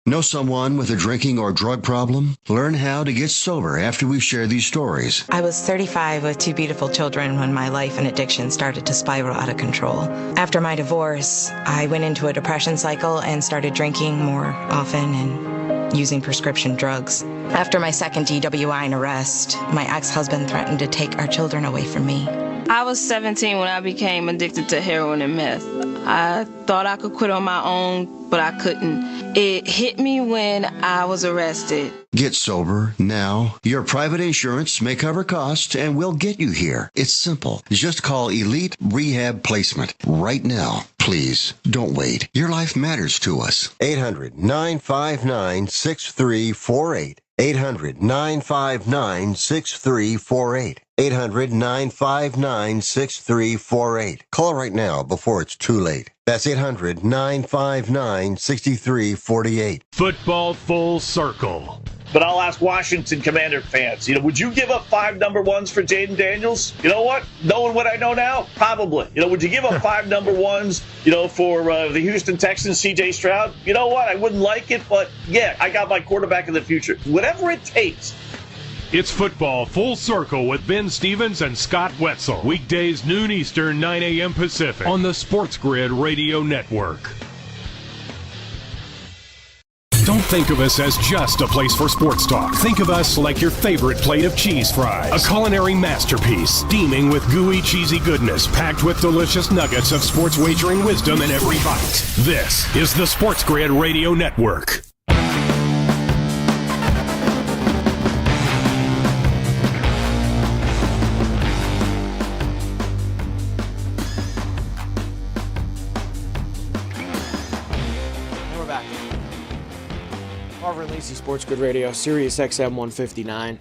Know someone with a drinking or drug problem? Learn how to get sober after we share these stories. I was 35 with 2 beautiful children when my life and addiction started to spiral out of control. After my divorce, I went into a depression cycle and started drinking more often and using prescription drugs. After my second DWI and arrest, my ex-husband threatened to take our children away from me. I was 17 when I became addicted to heroin and meth. I thought I could quit on my own, but I couldn't. It hit me when I was arrested. Get sober now. Your private insurance may cover costs and we'll get you here. It's simple. Just call Elite Rehab Placement right now. Please, don't wait. Your life matters to us. 800-959-6348. 800-959-6348. 800-959-6348. Call right now before it's too late. That's 800-959-6348. Football full circle. But I'll ask Washington Commander fans, would you give up 5 number 1s for Jaden Daniels? You know what? Knowing what I know now, probably. Would you give up 5 number 1s, for the Houston Texans, C.J. Stroud? You know what? I wouldn't like it, but yeah, I got my quarterback of the future. Whatever it takes. It's Football Full Circle with Ben Stevens and Scott Wetzel. Weekdays noon Eastern, 9 a.m. Pacific on the SportsGrid Radio Network. Don't think of us as just a place for sports talk. Think of us like your favorite plate of cheese fries. A culinary masterpiece, steaming with gooey, cheesy goodness, packed with delicious nuggets of sports wagering wisdom in every bite. This is the SportsGrid Radio Network. Carver and Lisi, SportsGrid Radio, Sirius XM 159.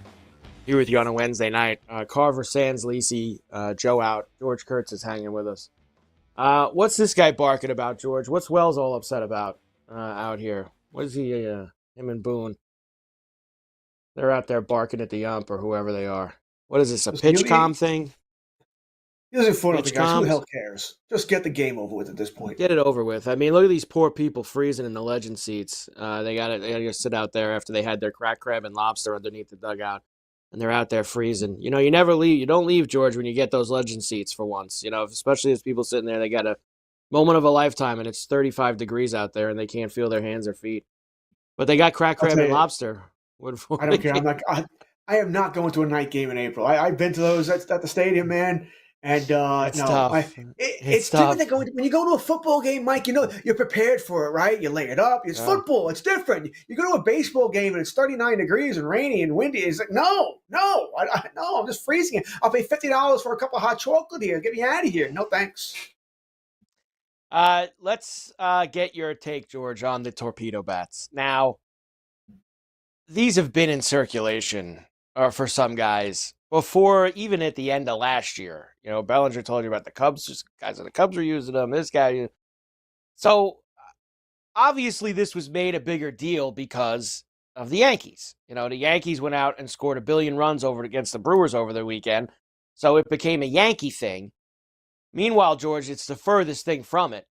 Here with you on a Wednesday night. Carver, Sands, Lisi, Joe out. George Kurtz is hanging with us. What's this guy barking about, George? What's Wells all upset about out here? What is he, him and Boone? They're out there barking at the ump or whoever they are. What is this, a pitch comm thing? He doesn't phone up the guys. Who the hell cares? Just get the game over with at this point. Get it over with. I mean, look at these poor people freezing in the legend seats. They got to sit out there after they had their crack crab and lobster underneath the dugout, and they're out there freezing. You know, you never leave. You don't leave, George, when you get those legend seats for once. You know, especially as people sitting there, they got a moment of a lifetime, and it's 35 degrees out there, and they can't feel their hands or feet. But they got crack crab and lobster. I don't care. I am not going to a night game in April. I've been to those at the stadium, man. And it's tough. It's different than when you go to a football game, Mike. You know you're prepared for it, right? You lay it up. It's football. It's different. You go to a baseball game and it's 39 degrees and rainy and windy. It's like no, I'm just freezing it. I'll pay $50 for a cup of hot chocolate here. Get me out of here. No thanks. Let's get your take, George, on the torpedo bats. Now, these have been in circulation for some guys before, even at the end of last year. You know, Bellinger told you about the Cubs. Just guys in the Cubs were using them. This guy. So, obviously, this was made a bigger deal because of the Yankees. You know, the Yankees went out and scored 1 billion runs against the Brewers over the weekend. So, it became a Yankee thing. Meanwhile, George, it's the furthest thing from it.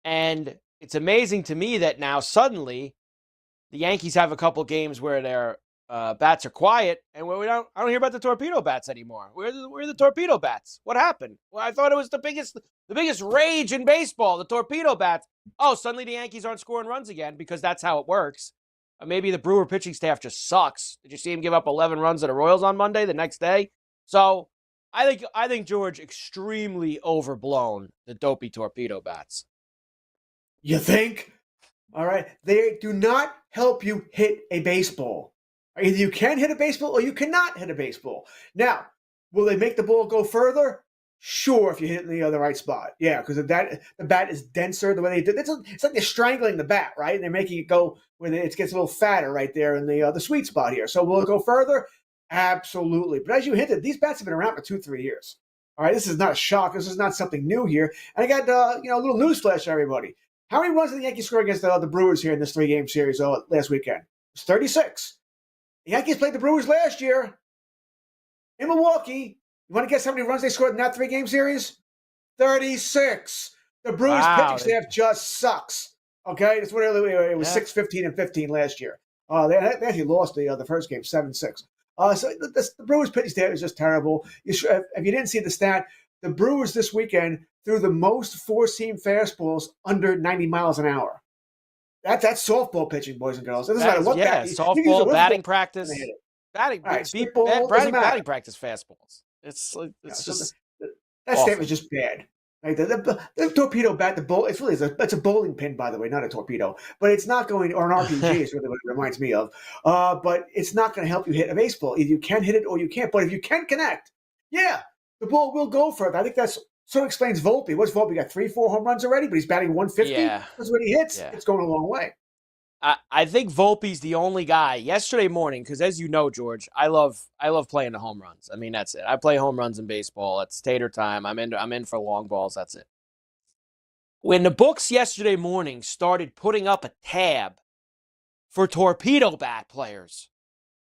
And it's amazing to me that now suddenly the Yankees have a couple games where their bats are quiet, and where I don't hear about the torpedo bats anymore. Where are the torpedo bats? What happened? Well, I thought it was the biggest rage in baseball, the torpedo bats. Oh, suddenly the Yankees aren't scoring runs again because that's how it works. Maybe the Brewer pitching staff just sucks. Did you see him give up 11 runs to the Royals on Monday the next day? So I think George, extremely overblown, the dopey torpedo bats. You think? All right. They do not help you hit a baseball. Either you can hit a baseball or you cannot hit a baseball. Now, will they make the ball go further? Sure, if you hit it in the other right spot. Yeah, because the bat is denser the way they did. It's like they're strangling the bat, right? And they're making it go when it gets a little fatter right there in the sweet spot here. So will it go further? Absolutely. But as you hinted, these bats have been around for 2-3 years. All right, this is not a shock. This is not something new here. And I got a little news flash for everybody. How many runs did the Yankees score against the Brewers here in this 3-game series last weekend? It was 36. The Yankees played the Brewers last year in Milwaukee. You want to guess how many runs they scored in that 3-game series? 36. The Brewers pitching staff just sucks. Okay, that's what it was. 6-15-15 last year. They actually lost the first game 7-6. So the Brewers pitching staff is just terrible. If you didn't see the stat, the Brewers this weekend threw the most four-seam fastballs under 90 miles an hour. That's softball pitching, boys and girls. It doesn't matter what softball, batting practice. Batting practice fastballs. It's just that statement is just bad. Right? The torpedo bat, it's a bowling pin, by the way, not a torpedo. But it's not going, or an RPG is really what it reminds me of. But it's not going to help you hit a baseball. Either you can hit it or you can't. But if you can connect, the ball will go further. I think that's sort of explains Volpe. What's Volpe got? 3-4 home runs already, but he's batting 150. Yeah. That's when he hits. Yeah. It's going a long way. I think Volpe's the only guy yesterday morning, because as you know, George, I love playing the home runs. I mean, that's it. I play home runs in baseball. It's tater time. I'm in for long balls. That's it. When the books yesterday morning started putting up a tab for torpedo bat players,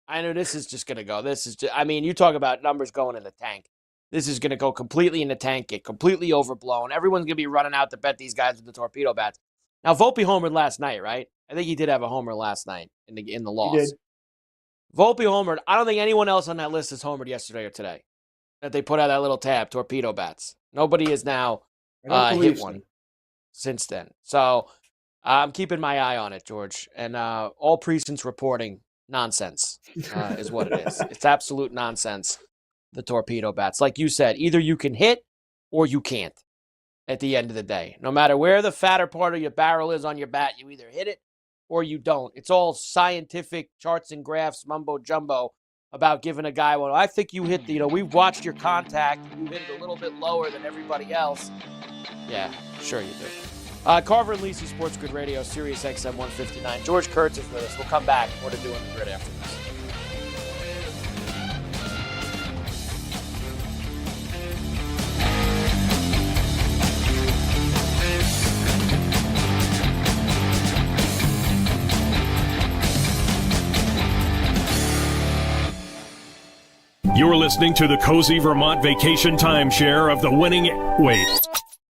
I know this is just going to go. You talk about numbers going in the tank. This is going to go completely in the tank, get completely overblown. Everyone's going to be running out to bet these guys with the torpedo bats. Now, Volpe homered last night, right? I think he did have a homer last night in the loss. He did. Volpe homered. I don't think anyone else on that list has homered yesterday or today. That they put out that little tab, torpedo bats. Nobody has now hit one since then. So I'm keeping my eye on it, George. And all precincts reporting nonsense is what it is. It's absolute nonsense, the torpedo bats. Like you said, either you can hit or you can't at the end of the day. No matter where the fatter part of your barrel is on your bat, you either hit it or you don't. It's all scientific charts and graphs, mumbo jumbo, about giving a guy, well, I think you hit we've watched your contact. You hit it a little bit lower than everybody else. Yeah, sure you do. Carver and Lisi, SportsGrid Radio, Sirius XM 159. George Kurtz is with us. We'll come back. More to do on the grid after this. You're listening to the Cozy Vermont Vacation Timeshare of the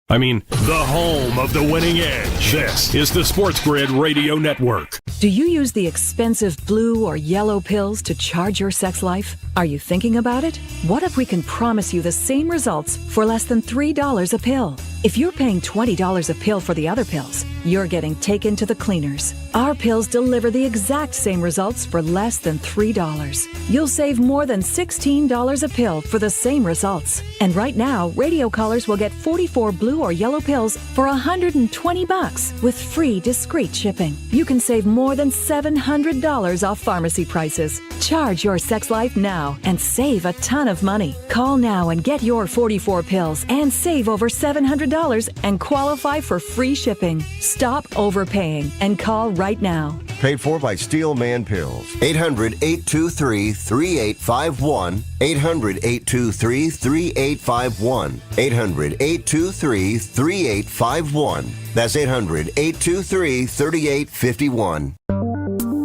the home of the winning edge. This is the SportsGrid Radio Network. Do you use the expensive blue or yellow pills to charge your sex life? Are you thinking about it? What if we can promise you the same results for less than $3 a pill? If you're paying $20 a pill for the other pills, you're getting taken to the cleaners. Our pills deliver the exact same results for less than $3. You'll save more than $16 a pill for the same results. And right now, radio callers will get 44 blue or yellow pills for $120 with free discreet shipping. You can save more than $700 off pharmacy prices. Charge your sex life now and save a ton of money. Call now and get your 44 pills and save over $700 and qualify for free shipping. Stop overpaying and call right now. Paid for by Steel Man Pills. 800-823-3851. 800-823-3851. 800-823-3851. That's 800-823-3851.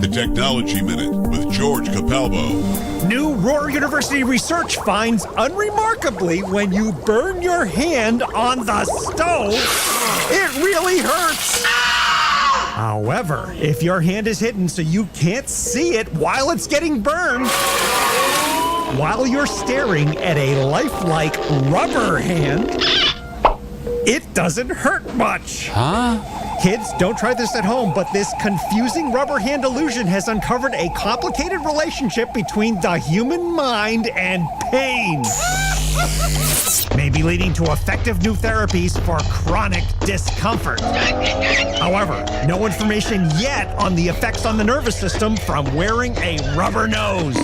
The Technology Minute with George Capalbo. New Roar University research finds unremarkably when you burn your hand on the stove, it really hurts. However, if your hand is hidden so you can't see it while it's getting burned, while you're staring at a lifelike rubber hand, it doesn't hurt much. Huh? Kids, don't try this at home, but this confusing rubber hand illusion has uncovered a complicated relationship between the human mind and pain. Maybe leading to effective new therapies for chronic discomfort. However, no information yet on the effects on the nervous system from wearing a rubber nose.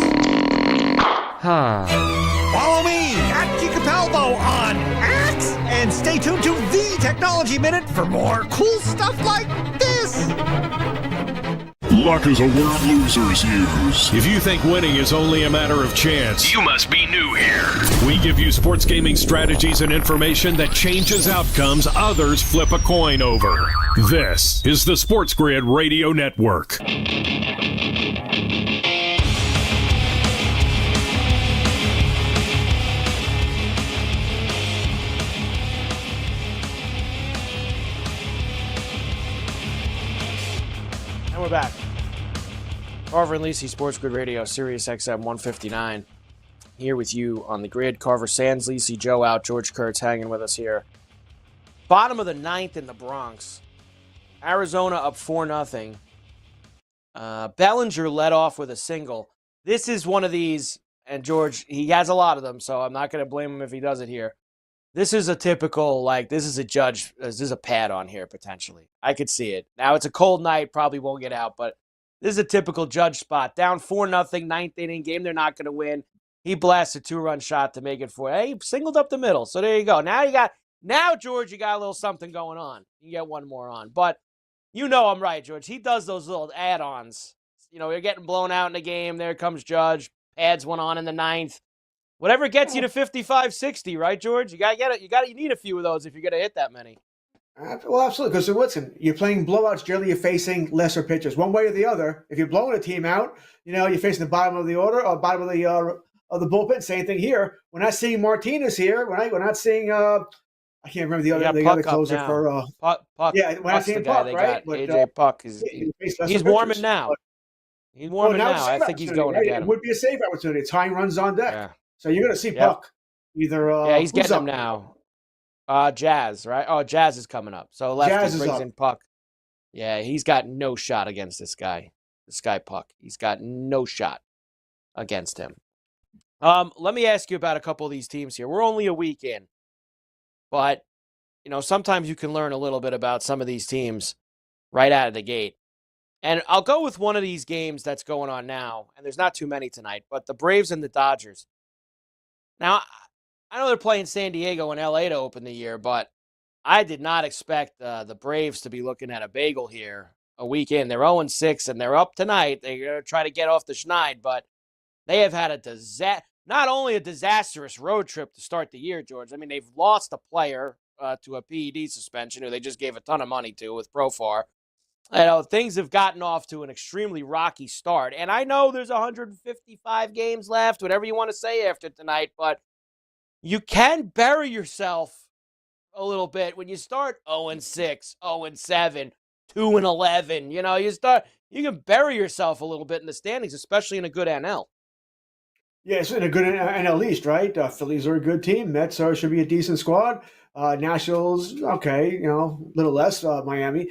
Follow me at Capalbo on X and stay tuned to the Technology Minute for more cool stuff like this. Luck is a word losers use. If you think winning is only a matter of chance, You must be new here. we give you sports gaming strategies and information that changes outcomes others flip a coin over. This is the SportsGrid Radio Network. We're back. Carver and Lisi, SportsGrid Radio, Sirius XM 159. Here with you on the grid. Carver Sands, Lisi, Joe out, George Kurtz hanging with us here. Bottom of the ninth in the Bronx. Arizona up 4-0. Bellinger led off with a single. This is one of these, and George, he has a lot of them, so I'm not going to blame him if he does it here. This is a typical, this is a judge, this is a pad on here, potentially. I could see it. Now, it's a cold night, probably won't get out, but this is a typical judge spot. Down 4-0, ninth inning game, they're not going to win. He blasts a 2-run shot to make it 4. Hey, he singled up the middle, so there you go. Now, George, you got a little something going on. You get one more on. But you know I'm right, George. He does those little add-ons. You know, you're getting blown out in the game. There comes Judge. Adds one on in the ninth. Whatever gets you to 55-60, right, George? You gotta get it. You need a few of those if you're gonna hit that many. Well, absolutely. Because listen, you're playing blowouts. Generally, you're facing lesser pitchers, one way or the other. If you're blowing a team out, you're facing the bottom of the order or bottom of the bullpen. Same thing here. We're not seeing Martinez here. We're not seeing. I can't remember the other closer for Puck. Yeah, we're not seeing Puck, right? But AJ Puck is he's warming now. He's warming now. I think he's going to get him. It would be a safe opportunity. Tying runs on deck. Yeah. So you're going to see Puck either. He's getting him now. Jazz, right? Oh, Jazz is coming up. So lefty brings in Puck. Yeah, he's got no shot against this guy. This guy Puck. He's got no shot against him. Let me ask you about a couple of these teams here. We're only a week in, but sometimes you can learn a little bit about some of these teams right out of the gate. And I'll go with one of these games that's going on now, and there's not too many tonight, but the Braves and the Dodgers. Now, I know they're playing San Diego and LA to open the year, but I did not expect the Braves to be looking at a bagel here a week in. They're 0-6, and they're up tonight. They're going to try to get off the schneid, but they have had not only a disastrous road trip to start the year, George. I mean, they've lost a player to a PED suspension who they just gave a ton of money to with Profar. things have gotten off to an extremely rocky start. And I know there's 155 games left, whatever you want to say after tonight, but you can bury yourself a little bit when you start 0-6, 0-7, 2-11. You can bury yourself a little bit in the standings, especially in a good NL. Yeah, it's in a good NL East, right? Phillies are a good team. Mets should be a decent squad. Nationals, okay, a little less. Miami.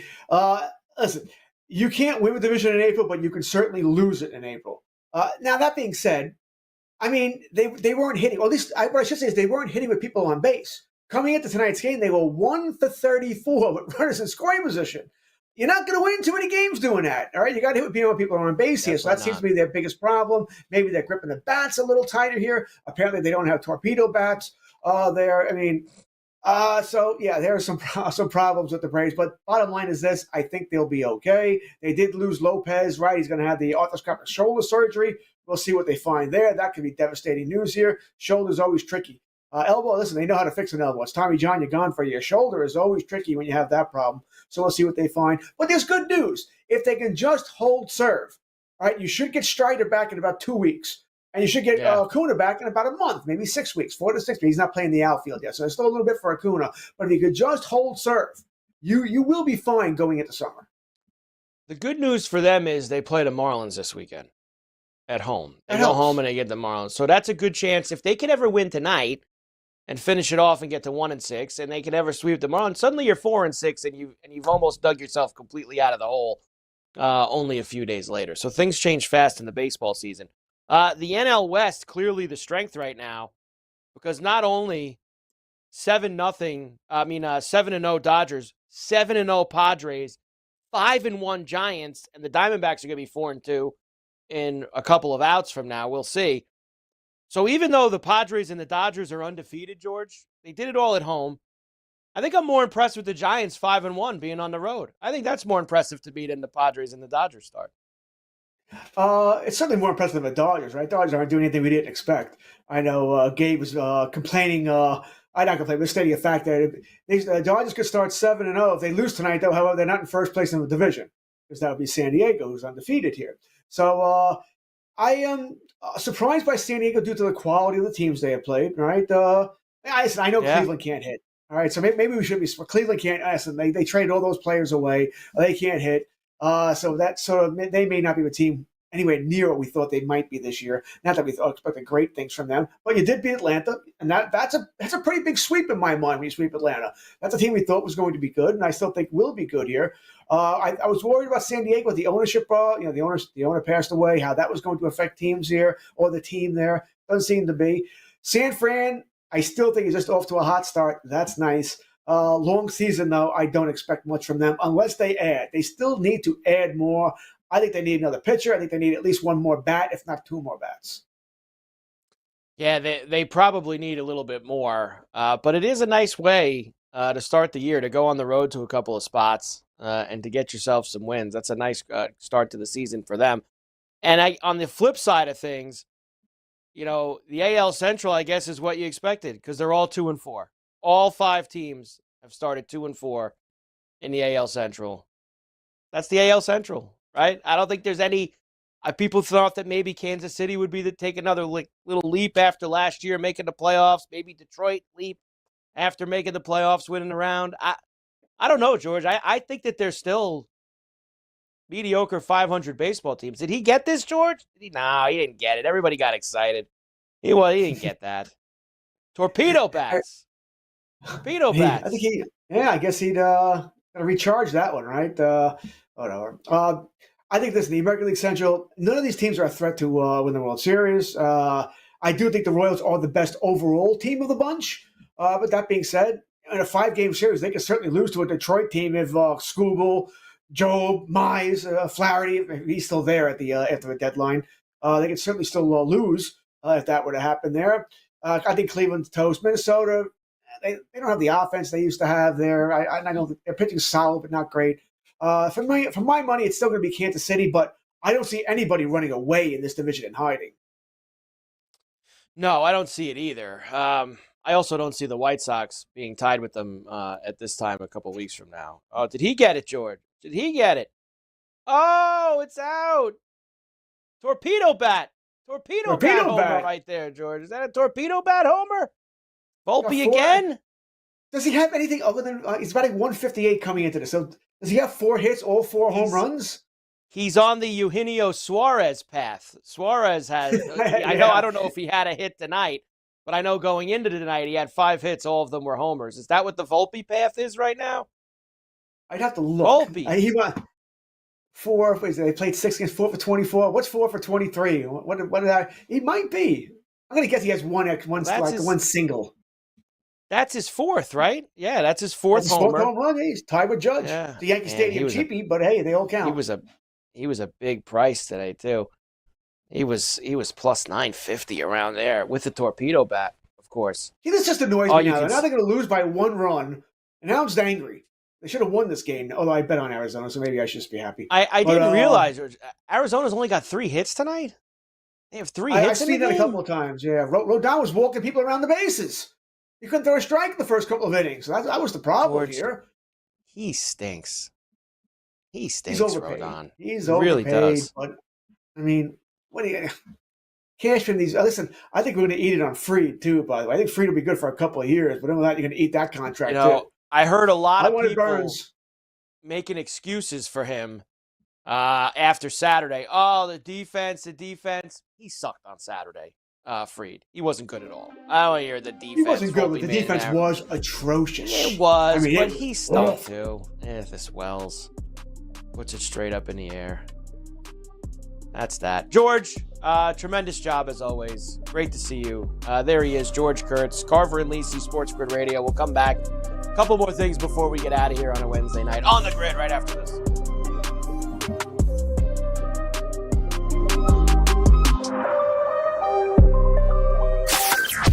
Listen, you can't win the division in April, but you can certainly lose it in April. Now, that being said, I mean, they weren't hitting, or at least what I should say is they weren't hitting with people on base. Coming into tonight's game, they were 1 for 34 with runners in scoring position. You're not going to win too many games doing that, all right? You got to hit with people on base here, so that seems to be their biggest problem. Maybe they're gripping the bats a little tighter here. Apparently, they don't have torpedo bats there. I mean, so yeah, there are some problems with the Braves, but bottom line is this: I think they'll be okay. They did lose Lopez, right? He's going to have the arthroscopic shoulder surgery. We'll see what they find there. That could be devastating news here. Shoulder's always tricky. Elbow, listen, they know how to fix an elbow. It's Tommy John, you're gone for your shoulder is always tricky when you have that problem. So we'll see what they find. But there's good news. If they can just hold serve, all right, you should get Strider back in about 2 weeks. And you should get Acuna back in about a month, maybe 6 weeks, 4 to 6 weeks. He's not playing the outfield yet, so there's still a little bit for Acuna. But if you could just hold serve, you will be fine going into summer. The good news for them is they play the Marlins this weekend at home. They go home and they get the Marlins. So that's a good chance. If they can ever win tonight and finish it off and get to 1-6, and they can ever sweep the Marlins, suddenly you're 4-6, and you've almost dug yourself completely out of the hole only a few days later. So things change fast in the baseball season. The NL West, clearly the strength right now, because not only 7-0 Dodgers, 7-0 Padres, 5-1 Giants, and the Diamondbacks are going to be 4-2 in a couple of outs from now. We'll see. So even though the Padres and the Dodgers are undefeated, George, they did it all at home. I think I'm more impressed with the Giants 5-1 being on the road. I think that's more impressive to me than the Padres and the Dodgers start. It's certainly more impressive than the Dodgers, right? Dodgers aren't doing anything we didn't expect. I know Gabe was complaining. I'm not complaining, but stating a fact that the Dodgers could start 7-0 if they lose tonight. Though, however, they're not in first place in the division because that would be San Diego, who's undefeated here. So I am surprised by San Diego due to the quality of the teams they have played. Right? I know Cleveland can't hit. All right, so maybe we should be. Cleveland can't. Listen, they traded all those players away. They can't hit. So that sort of they may not be a team anywhere near what we thought they might be this year. Not that we expected great things from them, but you did beat Atlanta, and that's a pretty big sweep in my mind when you sweep Atlanta. That's a team we thought was going to be good, and I still think will be good here. I was worried about San Diego with the ownership. The owner passed away. How that was going to affect teams here or the team there doesn't seem to be. San Fran, I still think is just off to a hot start. That's nice. Long season, though, I don't expect much from them unless they add. They still need to add more. I think they need another pitcher. I think they need at least one more bat, if not 2 more bats. Yeah, they probably need a little bit more. But it is a nice way to start the year, to go on the road to a couple of spots and to get yourself some wins. That's a nice start to the season for them. And on the flip side of things, the AL Central, I guess, is what you expected because they're all 2-4. All 5 teams have started 2-4 in the AL Central. That's the AL Central, right? I don't think there's any. People thought that maybe Kansas City would be take another little leap after last year making the playoffs. Maybe Detroit leap after making the playoffs, winning a round. I don't know, George. I think that there's still mediocre 500 baseball teams. Did he get this, George? No, he didn't get it. Everybody got excited. He didn't get that. Torpedo bats. Torpedo bats. I guess he'd recharge that one, right? Whatever. I think the American League Central, none of these teams are a threat to win the World Series. I do think the Royals are the best overall team of the bunch. But that being said, in a 5-game series, they could certainly lose to a Detroit team if Skubal, Job, Mize, Flaherty, if he's still there at the after the deadline. They could certainly still lose if that were to happen there. I think Cleveland's toast. Minnesota, they don't have the offense they used to have there. I know they're pitching solid, but not great. For my money, it's still going to be Kansas City, but I don't see anybody running away in this division and hiding. No, I don't see it either. I also don't see the White Sox being tied with them at this time a couple weeks from now. Oh, did he get it, George? Did he get it? Oh, it's out. Torpedo bat. Torpedo bat homer right there, George. Is that a torpedo bat homer? Volpe again? Does he have anything other than he's batting 158 coming into this? So does he have 4 hits, all 4 home runs? He's on the Eugenio Suarez path. Suarez has. I don't know if he had a hit tonight, but I know going into tonight he had 5 hits. All of them were homers. Is that what the Volpe path is right now? I'd have to look. Volpe. He went 4. They played 6 games, 4 for 24. What's 4 for 23? What did I? He might be. I'm gonna guess he has one single. That's his 4th, right? Yeah, that's his 4th homer. 4th home run. He's tied with Judge. Yeah. The Yankee Stadium cheapie, but hey, they all count. He was a big price today too. He was plus 950 around there with the torpedo bat, of course. See, this just annoys me now. Now they're going to lose by 1 run, and now I'm just angry. They should have won this game. Although I bet on Arizona, so maybe I should just be happy. I didn't realize Arizona's only got 3 hits tonight. They have 3 hits. I've seen that a couple of times. Yeah, Rodon was walking people around the bases. He couldn't throw a strike in the first couple of innings. So that was the problem here. He stinks. He's overpaid. Rodon. He's he overpaid. Really does. But I mean, what do you cash from these? Listen, I think we're going to eat it on Fried too. By the way, I think Fried will be good for a couple of years. But other than that, you're going to eat that contract too. I heard a lot of people making excuses for him after Saturday. Oh, the defense. He sucked on Saturday. Fried. He wasn't good at all. I don't hear the defense. He wasn't good, but the defense was atrocious. It was, but he stunk too. This Wells puts it straight up in the air. That's that. George, tremendous job as always. Great to see you. There he is, George Kurtz, Carver and Lisi, Sports Grid Radio. We'll come back. A couple more things before we get out of here on a Wednesday night. On the Grid right after this.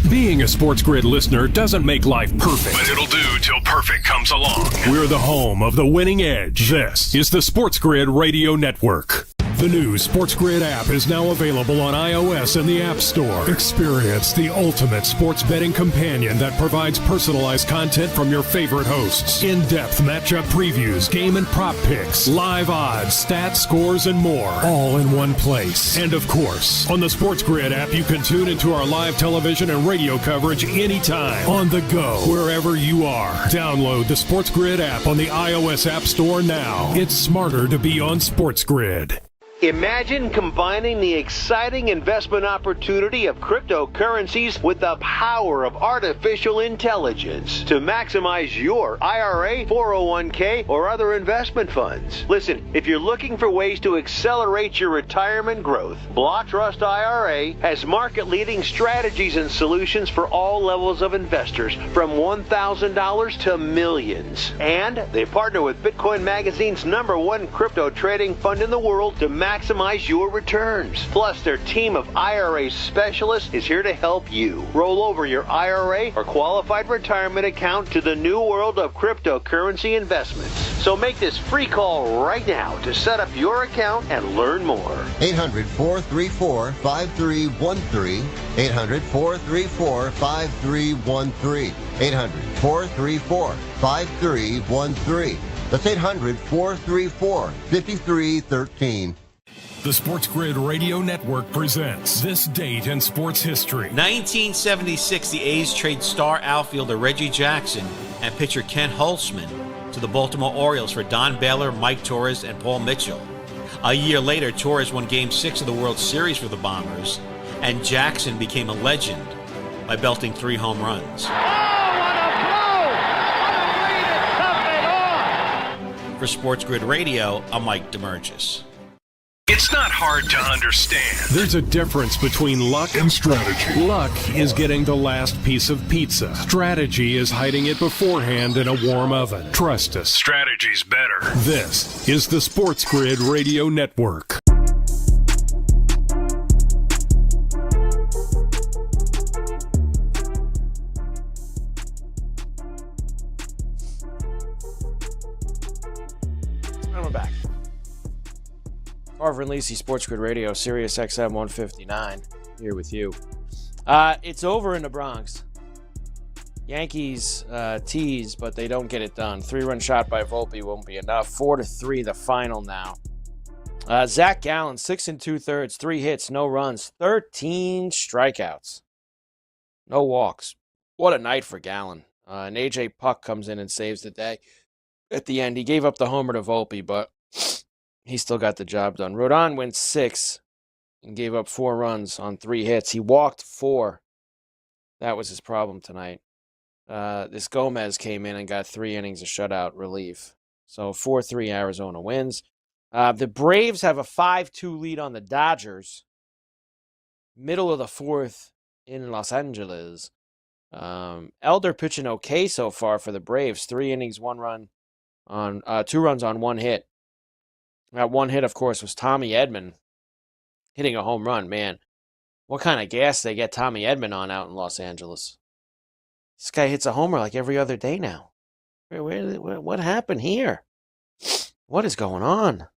Being a SportsGrid listener doesn't make life perfect. But it'll do till perfect comes along. We're the home of the winning edge. This is the SportsGrid Radio Network. The new SportsGrid app is now available on iOS and the App Store. Experience the ultimate sports betting companion that provides personalized content from your favorite hosts. In-depth matchup previews, game and prop picks, live odds, stats, scores, and more. All in one place. And of course, on the SportsGrid app, you can tune into our live television and radio coverage anytime. On the go, wherever you are. Download the SportsGrid app on the iOS App Store now. It's smarter to be on SportsGrid. Imagine combining the exciting investment opportunity of cryptocurrencies with the power of artificial intelligence to maximize your IRA, 401k, or other investment funds. Listen, if you're looking for ways to accelerate your retirement growth, Block Trust IRA has market-leading strategies and solutions for all levels of investors, from $1,000 to millions. And they partner with Bitcoin Magazine's #1 crypto trading fund in the world to maximize your returns. Plus, their team of IRA specialists is here to help you roll over your IRA or qualified retirement account to the new world of cryptocurrency investments. So make this free call right now to set up your account and learn more. 800-434-5313. 800-434-5313. 800-434-5313. That's 800-434-5313. The SportsGrid Radio Network presents This Date in Sports History. 1976, the A's trade star outfielder Reggie Jackson and pitcher Ken Holtzman to the Baltimore Orioles for Don Baylor, Mike Torres, and Paul Mitchell. A year later, Torres won Game 6 of the World Series for the Bombers, and Jackson became a legend by belting 3 home runs. Oh, what a blow! What a lead! It's up and on! For SportsGrid Radio, I'm Mike DeMurgis. It's not hard to understand. There's a difference between luck and strategy. Luck is getting the last piece of pizza. Strategy is hiding it beforehand in a warm oven. Trust us. Strategy's better. This is the SportsGrid Radio Network. And we're back. Carver and Lisi, Sports Grid Radio, Sirius XM 159, here with you. It's over in the Bronx. Yankees tease, but they don't get it done. 3-run shot by Volpe won't be enough. 4-3 the final now. Zach Gallen, 6 2/3, 3 hits, no runs, 13 strikeouts, no walks. What a night for Gallen. And AJ Puck comes in and saves the day. At the end, he gave up the homer to Volpe, but he still got the job done. Rodon went 6 and gave up 4 runs on 3 hits. He walked 4. That was his problem tonight. This Gomez came in and got 3 innings of shutout relief. So 4-3 Arizona wins. The Braves have a 5-2 lead on the Dodgers. Middle of the 4th in Los Angeles. Elder pitching okay so far for the Braves. 3 innings, 1 run on 2 runs on 1 hit. That 1 hit, of course, was Tommy Edman hitting a home run. Man, what kind of gas they get Tommy Edman on out in Los Angeles? This guy hits a homer like every other day now. What happened here? What is going on?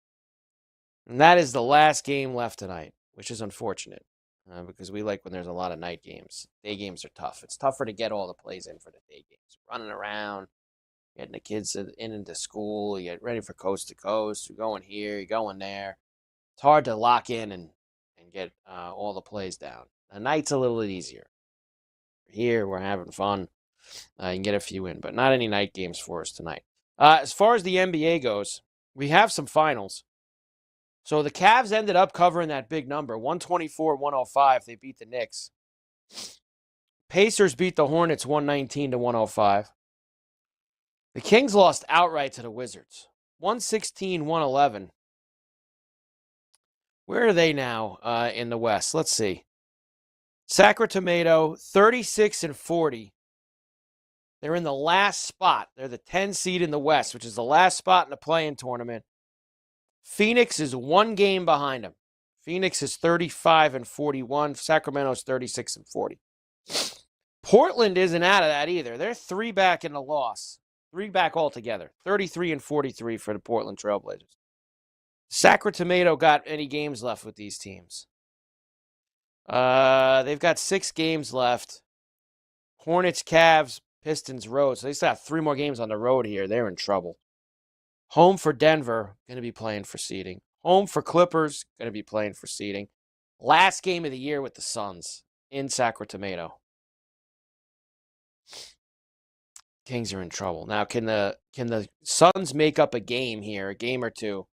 And that is the last game left tonight, which is unfortunate because we like when there's a lot of night games. Day games are tough. It's tougher to get all the plays in for the day games. Running around, getting the kids into school, you get ready for coast to coast. You're going here, you're going there. It's hard to lock in and get all the plays down. The night's a little easier. Here, we're having fun. You can get a few in, but not any night games for us tonight. As far as the NBA goes, we have some finals. So the Cavs ended up covering that big number, 124-105. They beat the Knicks. Pacers beat the Hornets 119-105. The Kings lost outright to the Wizards, 116-111. Where are they now in the West? Let's see. Sacramento, 36-40. They're in the last spot. They're the 10 seed in the West, which is the last spot in the play-in tournament. Phoenix is 1 game behind them. Phoenix is 35-41. Sacramento's 36-40. Portland isn't out of that either. They're 3 back in the loss. 3 back altogether. 33-43 for the Portland Trailblazers. Sacramento got any games left with these teams? They've got 6 games left. Hornets, Cavs, Pistons, road. So they still have 3 more games on the road here. They're in trouble. Home for Denver, going to be playing for seeding. Home for Clippers, going to be playing for seeding. Last game of the year with the Suns in Sacramento. Kings are in trouble. Now, can the Suns make up a game here, a game or two,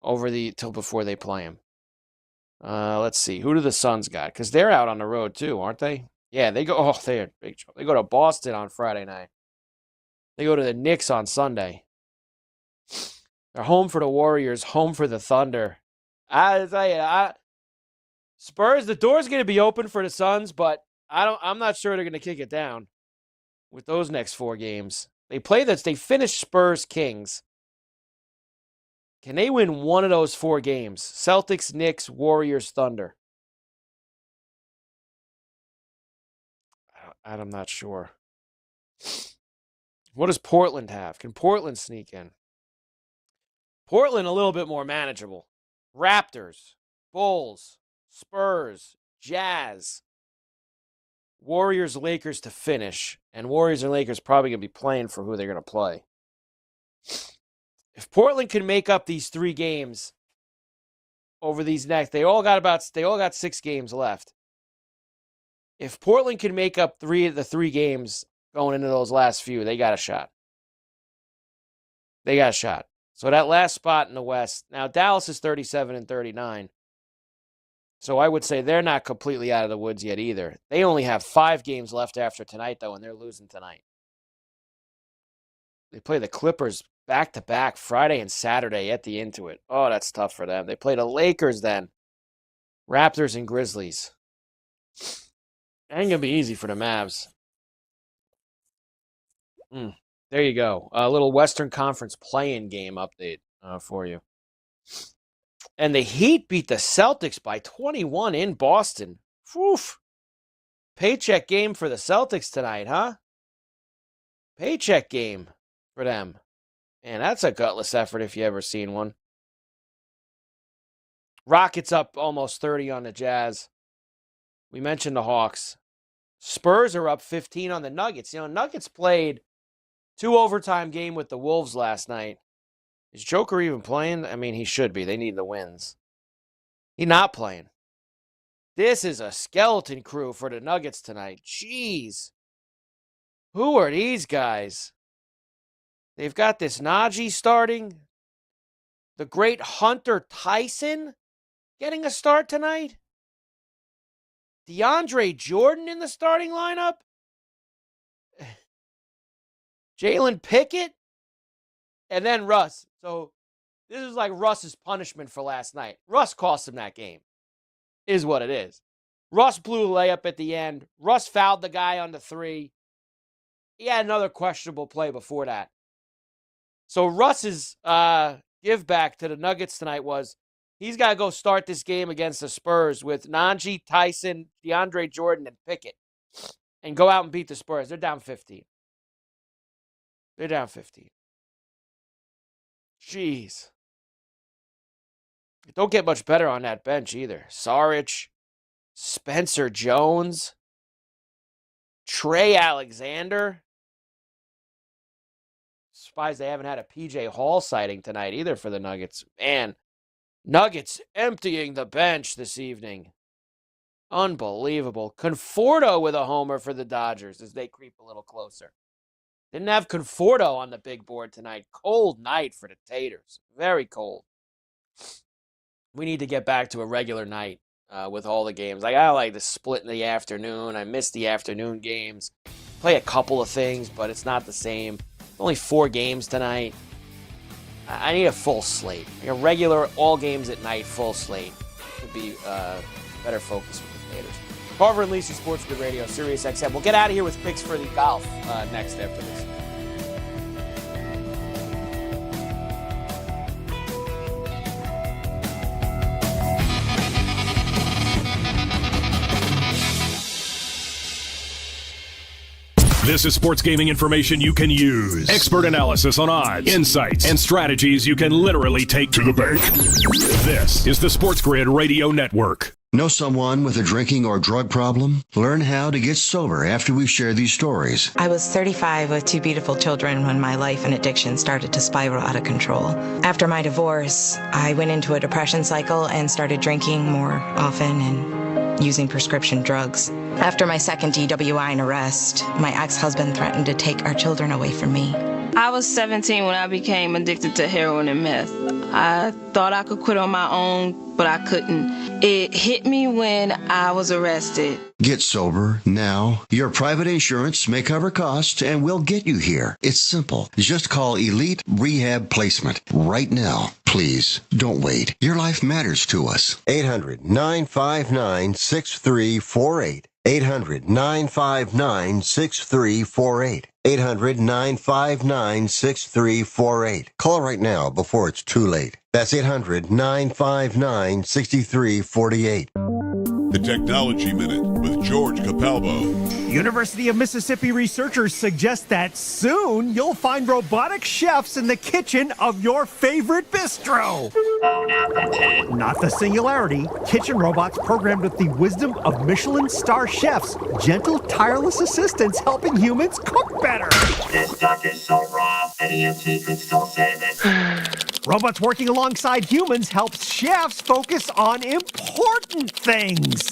till before they play them? Let's see. Who do the Suns got? Because they're out on the road too, aren't they? Yeah, they go. Oh, they're in big trouble. They go to Boston on Friday night. They go to the Knicks on Sunday. They're home for the Warriors, home for the Thunder. I tell you, Spurs. The door's going to be open for the Suns, but I'm not sure they're going to kick it down with those next 4 games. They play this. They finish Spurs, Kings. Can they win one of those 4 games? Celtics, Knicks, Warriors, Thunder. I'm not sure. What does Portland have? Can Portland sneak in? Portland a little bit more manageable. Raptors, Bulls, Spurs, Jazz, Warriors, Lakers to finish. And Warriors and Lakers probably going to be playing for who they're going to play. If Portland can make up these 3 games over these next, they all got 6 games left. If Portland can make up 3 of the 3 games going into those last few, they got a shot. They got a shot. So that last spot in the West, now Dallas is 37-39. So I would say they're not completely out of the woods yet either. They only have 5 games left after tonight, though, and they're losing tonight. They play the Clippers back-to-back Friday and Saturday at the Intuit. Oh, that's tough for them. They play the Lakers then. Raptors and Grizzlies. Ain't going to be easy for the Mavs. There you go. A little Western Conference play-in game update for you. And the Heat beat the Celtics by 21 in Boston. Oof. Paycheck game for the Celtics tonight, huh? Paycheck game for them. Man, that's a gutless effort if you ever seen one. Rockets up almost 30 on the Jazz. We mentioned the Hawks. Spurs are up 15 on the Nuggets. Nuggets played 2 overtime game with the Wolves last night. Is Joker even playing? I mean, he should be. They need the wins. He's not playing. This is a skeleton crew for the Nuggets tonight. Jeez. Who are these guys? They've got this Najee starting. The great Hunter Tyson getting a start tonight. DeAndre Jordan in the starting lineup. Jalen Pickett. And then Russ. So this is like Russ's punishment for last night. Russ cost him that game. Is what it is. Russ blew a layup at the end. Russ fouled the guy on the 3. He had another questionable play before that. So Russ's give back to the Nuggets tonight was he's got to go start this game against the Spurs with Najee, Tyson, DeAndre Jordan, and Pickett and go out and beat the Spurs. They're down 15. They're down 15. Jeez. It don't get much better on that bench either. Saric, Spencer Jones, Trey Alexander. Surprised they haven't had a PJ Hall sighting tonight either for the Nuggets. Man, Nuggets emptying the bench this evening. Unbelievable. Conforto with a homer for the Dodgers as they creep a little closer. Didn't have Conforto on the big board tonight. Cold night for the Taters. Very cold. We need to get back to a regular night with all the games. I like the split in the afternoon. I miss the afternoon games. Play a couple of things, but it's not the same. Only 4 games tonight. I need a full slate. Like a regular all games at night full slate would be better focus for the Taters. Carver and Lisi, SportsGrid Radio, Sirius XM. We'll get out of here with picks for the golf next after this. This is sports gaming information you can use. Expert analysis on odds, insights, and strategies you can literally take to the bank. This is the SportsGrid Radio Network. Know someone with a drinking or drug problem? Learn how to get sober after we share these stories. I was 35 with 2 beautiful children when my life and addiction started to spiral out of control. After my divorce, I went into a depression cycle and started drinking more often and using prescription drugs. After my second DWI and arrest, my ex-husband threatened to take our children away from me. I was 17 when I became addicted to heroin and meth. I thought I could quit on my own, but I couldn't. It hit me when I was arrested. Get sober now. Your private insurance may cover costs and we'll get you here. It's simple. Just call Elite Rehab Placement right now. Please, don't wait. Your life matters to us. 800-959-6348. 800-959-6348. 800-959-6348. Call right now before it's too late. That's 800-959-6348. The Technology Minute with George Capalbo. University of Mississippi researchers suggest that soon you'll find robotic chefs in the kitchen of your favorite bistro. Not the singularity. Kitchen robots programmed with the wisdom of Michelin star chefs. Gentle, tireless assistants helping humans cook better. This duck is so raw, an EMT could still save it. Robots working alongside humans helps chefs focus on important things.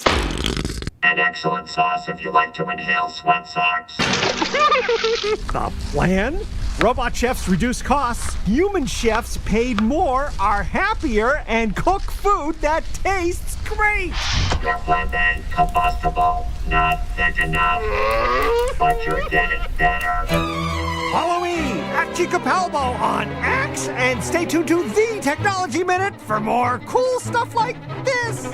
An excellent sauce if you like to inhale sweat socks. The plan? Robot chefs reduce costs, human chefs paid more, are happier, and cook food that tastes great. Your flambe, combustible, not thick enough, but you're getting better. Follow me at Capalbo on X and stay tuned to The Technology Minute for more cool stuff like this.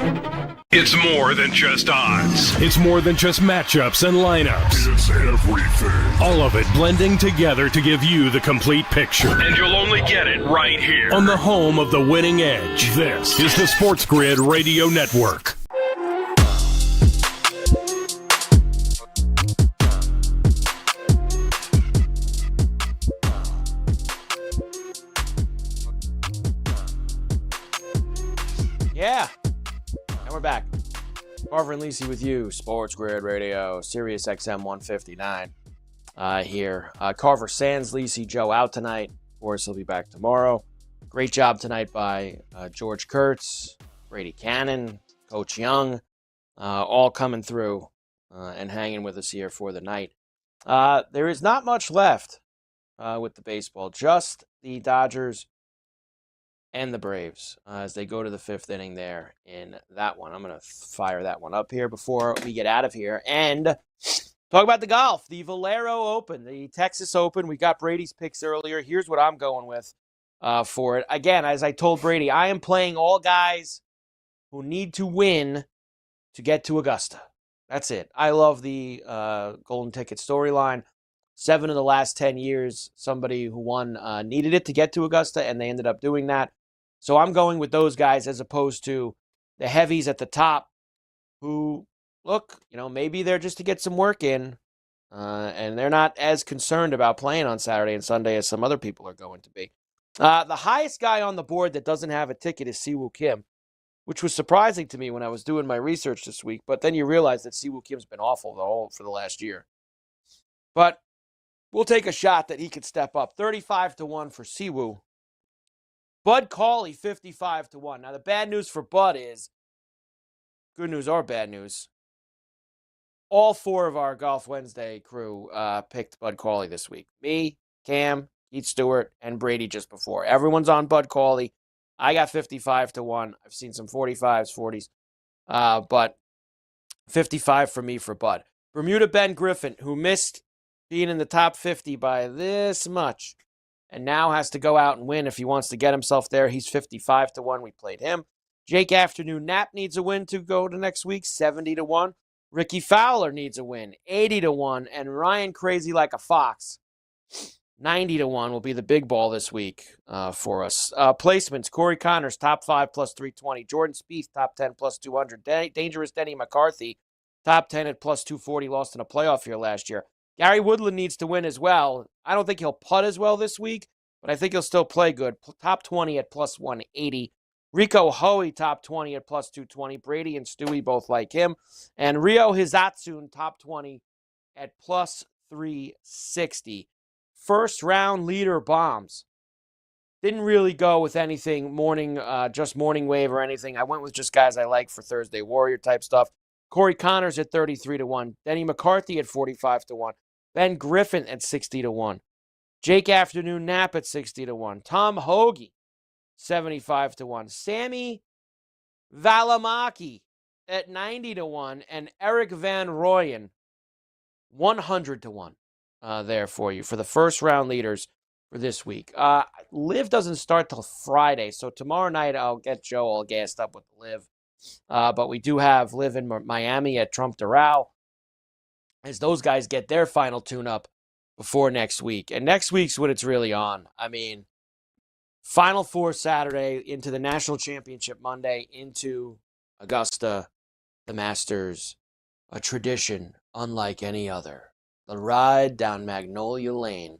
It's more than just odds. It's more than just matchups and lineups. It's everything. All of it blending together to give you the complete picture. And you'll only get it right here. On the home of the winning edge. This is the SportsGrid Radio Network. Yeah. And we're back. Carver and Lisi with you. SportsGrid Radio, Sirius XM 159 here. Carver sans Lisi, Joe out tonight. Of course, he'll be back tomorrow. Great job tonight by George Kurtz, Brady Cannon, Coach Young, all coming through and hanging with us here for the night. There is not much left with the baseball, just the Dodgers and the Braves as they go to the 5th inning there in that one. I'm going to fire that one up here before we get out of here and talk about the golf, the Valero Open, the Texas Open. We got Brady's picks earlier. Here's what I'm going with for it. Again, as I told Brady, I am playing all guys who need to win to get to Augusta. That's it. I love the golden ticket storyline. 7 of the last 10 years, somebody who won needed it to get to Augusta, and they ended up doing that. So I'm going with those guys as opposed to the heavies at the top who, look, maybe they're just to get some work in, and they're not as concerned about playing on Saturday and Sunday as some other people are going to be. The highest guy on the board that doesn't have a ticket is Siwoo Kim, which was surprising to me when I was doing my research this week. But then you realize that Siwoo Kim's been awful for the last year. But we'll take a shot that he could step up. 35-1 for Siwoo. Bud Cauley, 55-1. Now, the bad news for Bud is, good news or bad news, all 4 of our Golf Wednesday crew picked Bud Cauley this week. Me, Cam, Keith Stewart, and Brady just before. Everyone's on Bud Cauley. I got 55-1. I've seen some 45s, 40s, but 55 for me for Bud. Bermuda Ben Griffin, who missed being in the top 50 by this much, and now has to go out and win if he wants to get himself there. He's 55-1. We played him. Jake Afternoon Nap needs a win to go to next week, 70-1. Ricky Fowler needs a win, 80-1. And Ryan Crazy Like a Fox, 90-1 will be the big ball this week for us. Placements, Corey Connors, top 5 plus 320. Jordan Spieth, top 10 plus 200. Dangerous Denny McCarthy, top 10 at plus 240, lost in a playoff here last year. Gary Woodland needs to win as well. I don't think he'll putt as well this week, but I think he'll still play good. Top 20 at plus 180. Rico Hoey, top 20 at plus 220. Brady and Stewie both like him. And Ryo Hizatsun, top 20 at plus 360. First round leader bombs. Didn't really go with anything just morning wave or anything. I went with just guys I like for Thursday Warrior type stuff. Corey Connors at 33-1. Denny McCarthy at 45-1. Ben Griffin at 60-1. Jake Afternoon Nap at 60-1. Tom Hoagie, 75-1. Sammy Valimaki at 90-1. And Eric Van Rooyen, 100-1 there for you for the first round leaders for this week. Liv doesn't start till Friday, so tomorrow night I'll get Joe all gassed up with Liv. But we do have Liv in Miami at Trump Doral as those guys get their final tune-up before next week. And next week's when it's really on. I mean, Final Four Saturday into the National Championship Monday into Augusta, the Masters, a tradition unlike any other. The ride down Magnolia Lane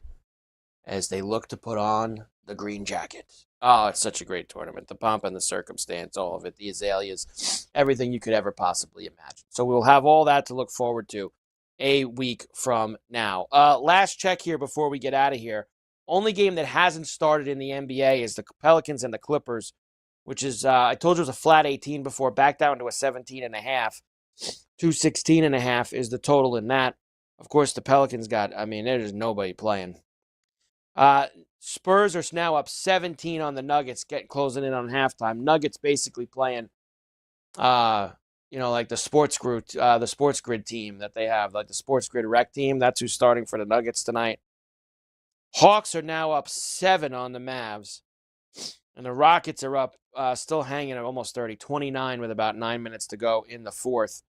as they look to put on the green jacket. Oh, it's such a great tournament. The pomp and the circumstance, all of it, the azaleas, everything you could ever possibly imagine. So we'll have all that to look forward to a week from now. Last check here before we get out of here. Only game that hasn't started in the NBA is the Pelicans and the Clippers, which is, I told you it was a flat 18 before, back down to a 17.5. 216.5 is the total in that. Of course, the Pelicans there's nobody playing. Spurs are now up 17 on the Nuggets, closing in on halftime. Nuggets basically playing, like the SportsGrid team that they have, like the SportsGrid rec team. That's who's starting for the Nuggets tonight. Hawks are now up 7 on the Mavs. And the Rockets are up, still hanging at almost 30, 29 with about 9 minutes to go in the fourth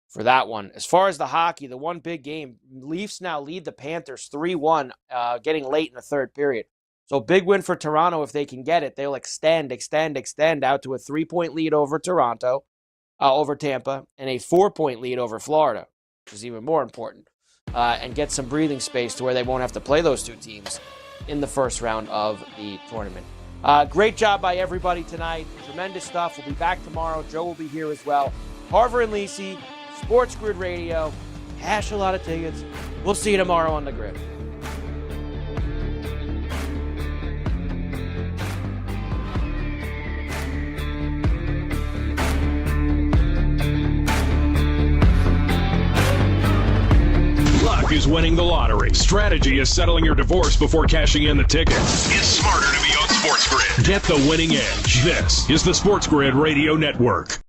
for that one. As far as the hockey, the one big game, Leafs now lead the Panthers 3-1, getting late in the third period. So big win for Toronto if they can get it. They'll extend out to a 3-point lead over Tampa, and a 4-point lead over Florida, which is even more important, and get some breathing space to where they won't have to play those two teams in the first round of the tournament. Great job by everybody tonight. Tremendous stuff. We'll be back tomorrow. Joe will be here as well. Carver and Lisi, SportsGrid Radio, cash a lot of tickets. We'll see you tomorrow on the grid. Luck is winning the lottery. Strategy is settling your divorce before cashing in the ticket. It's smarter to be on SportsGrid. Get the winning edge. This is the SportsGrid Radio Network.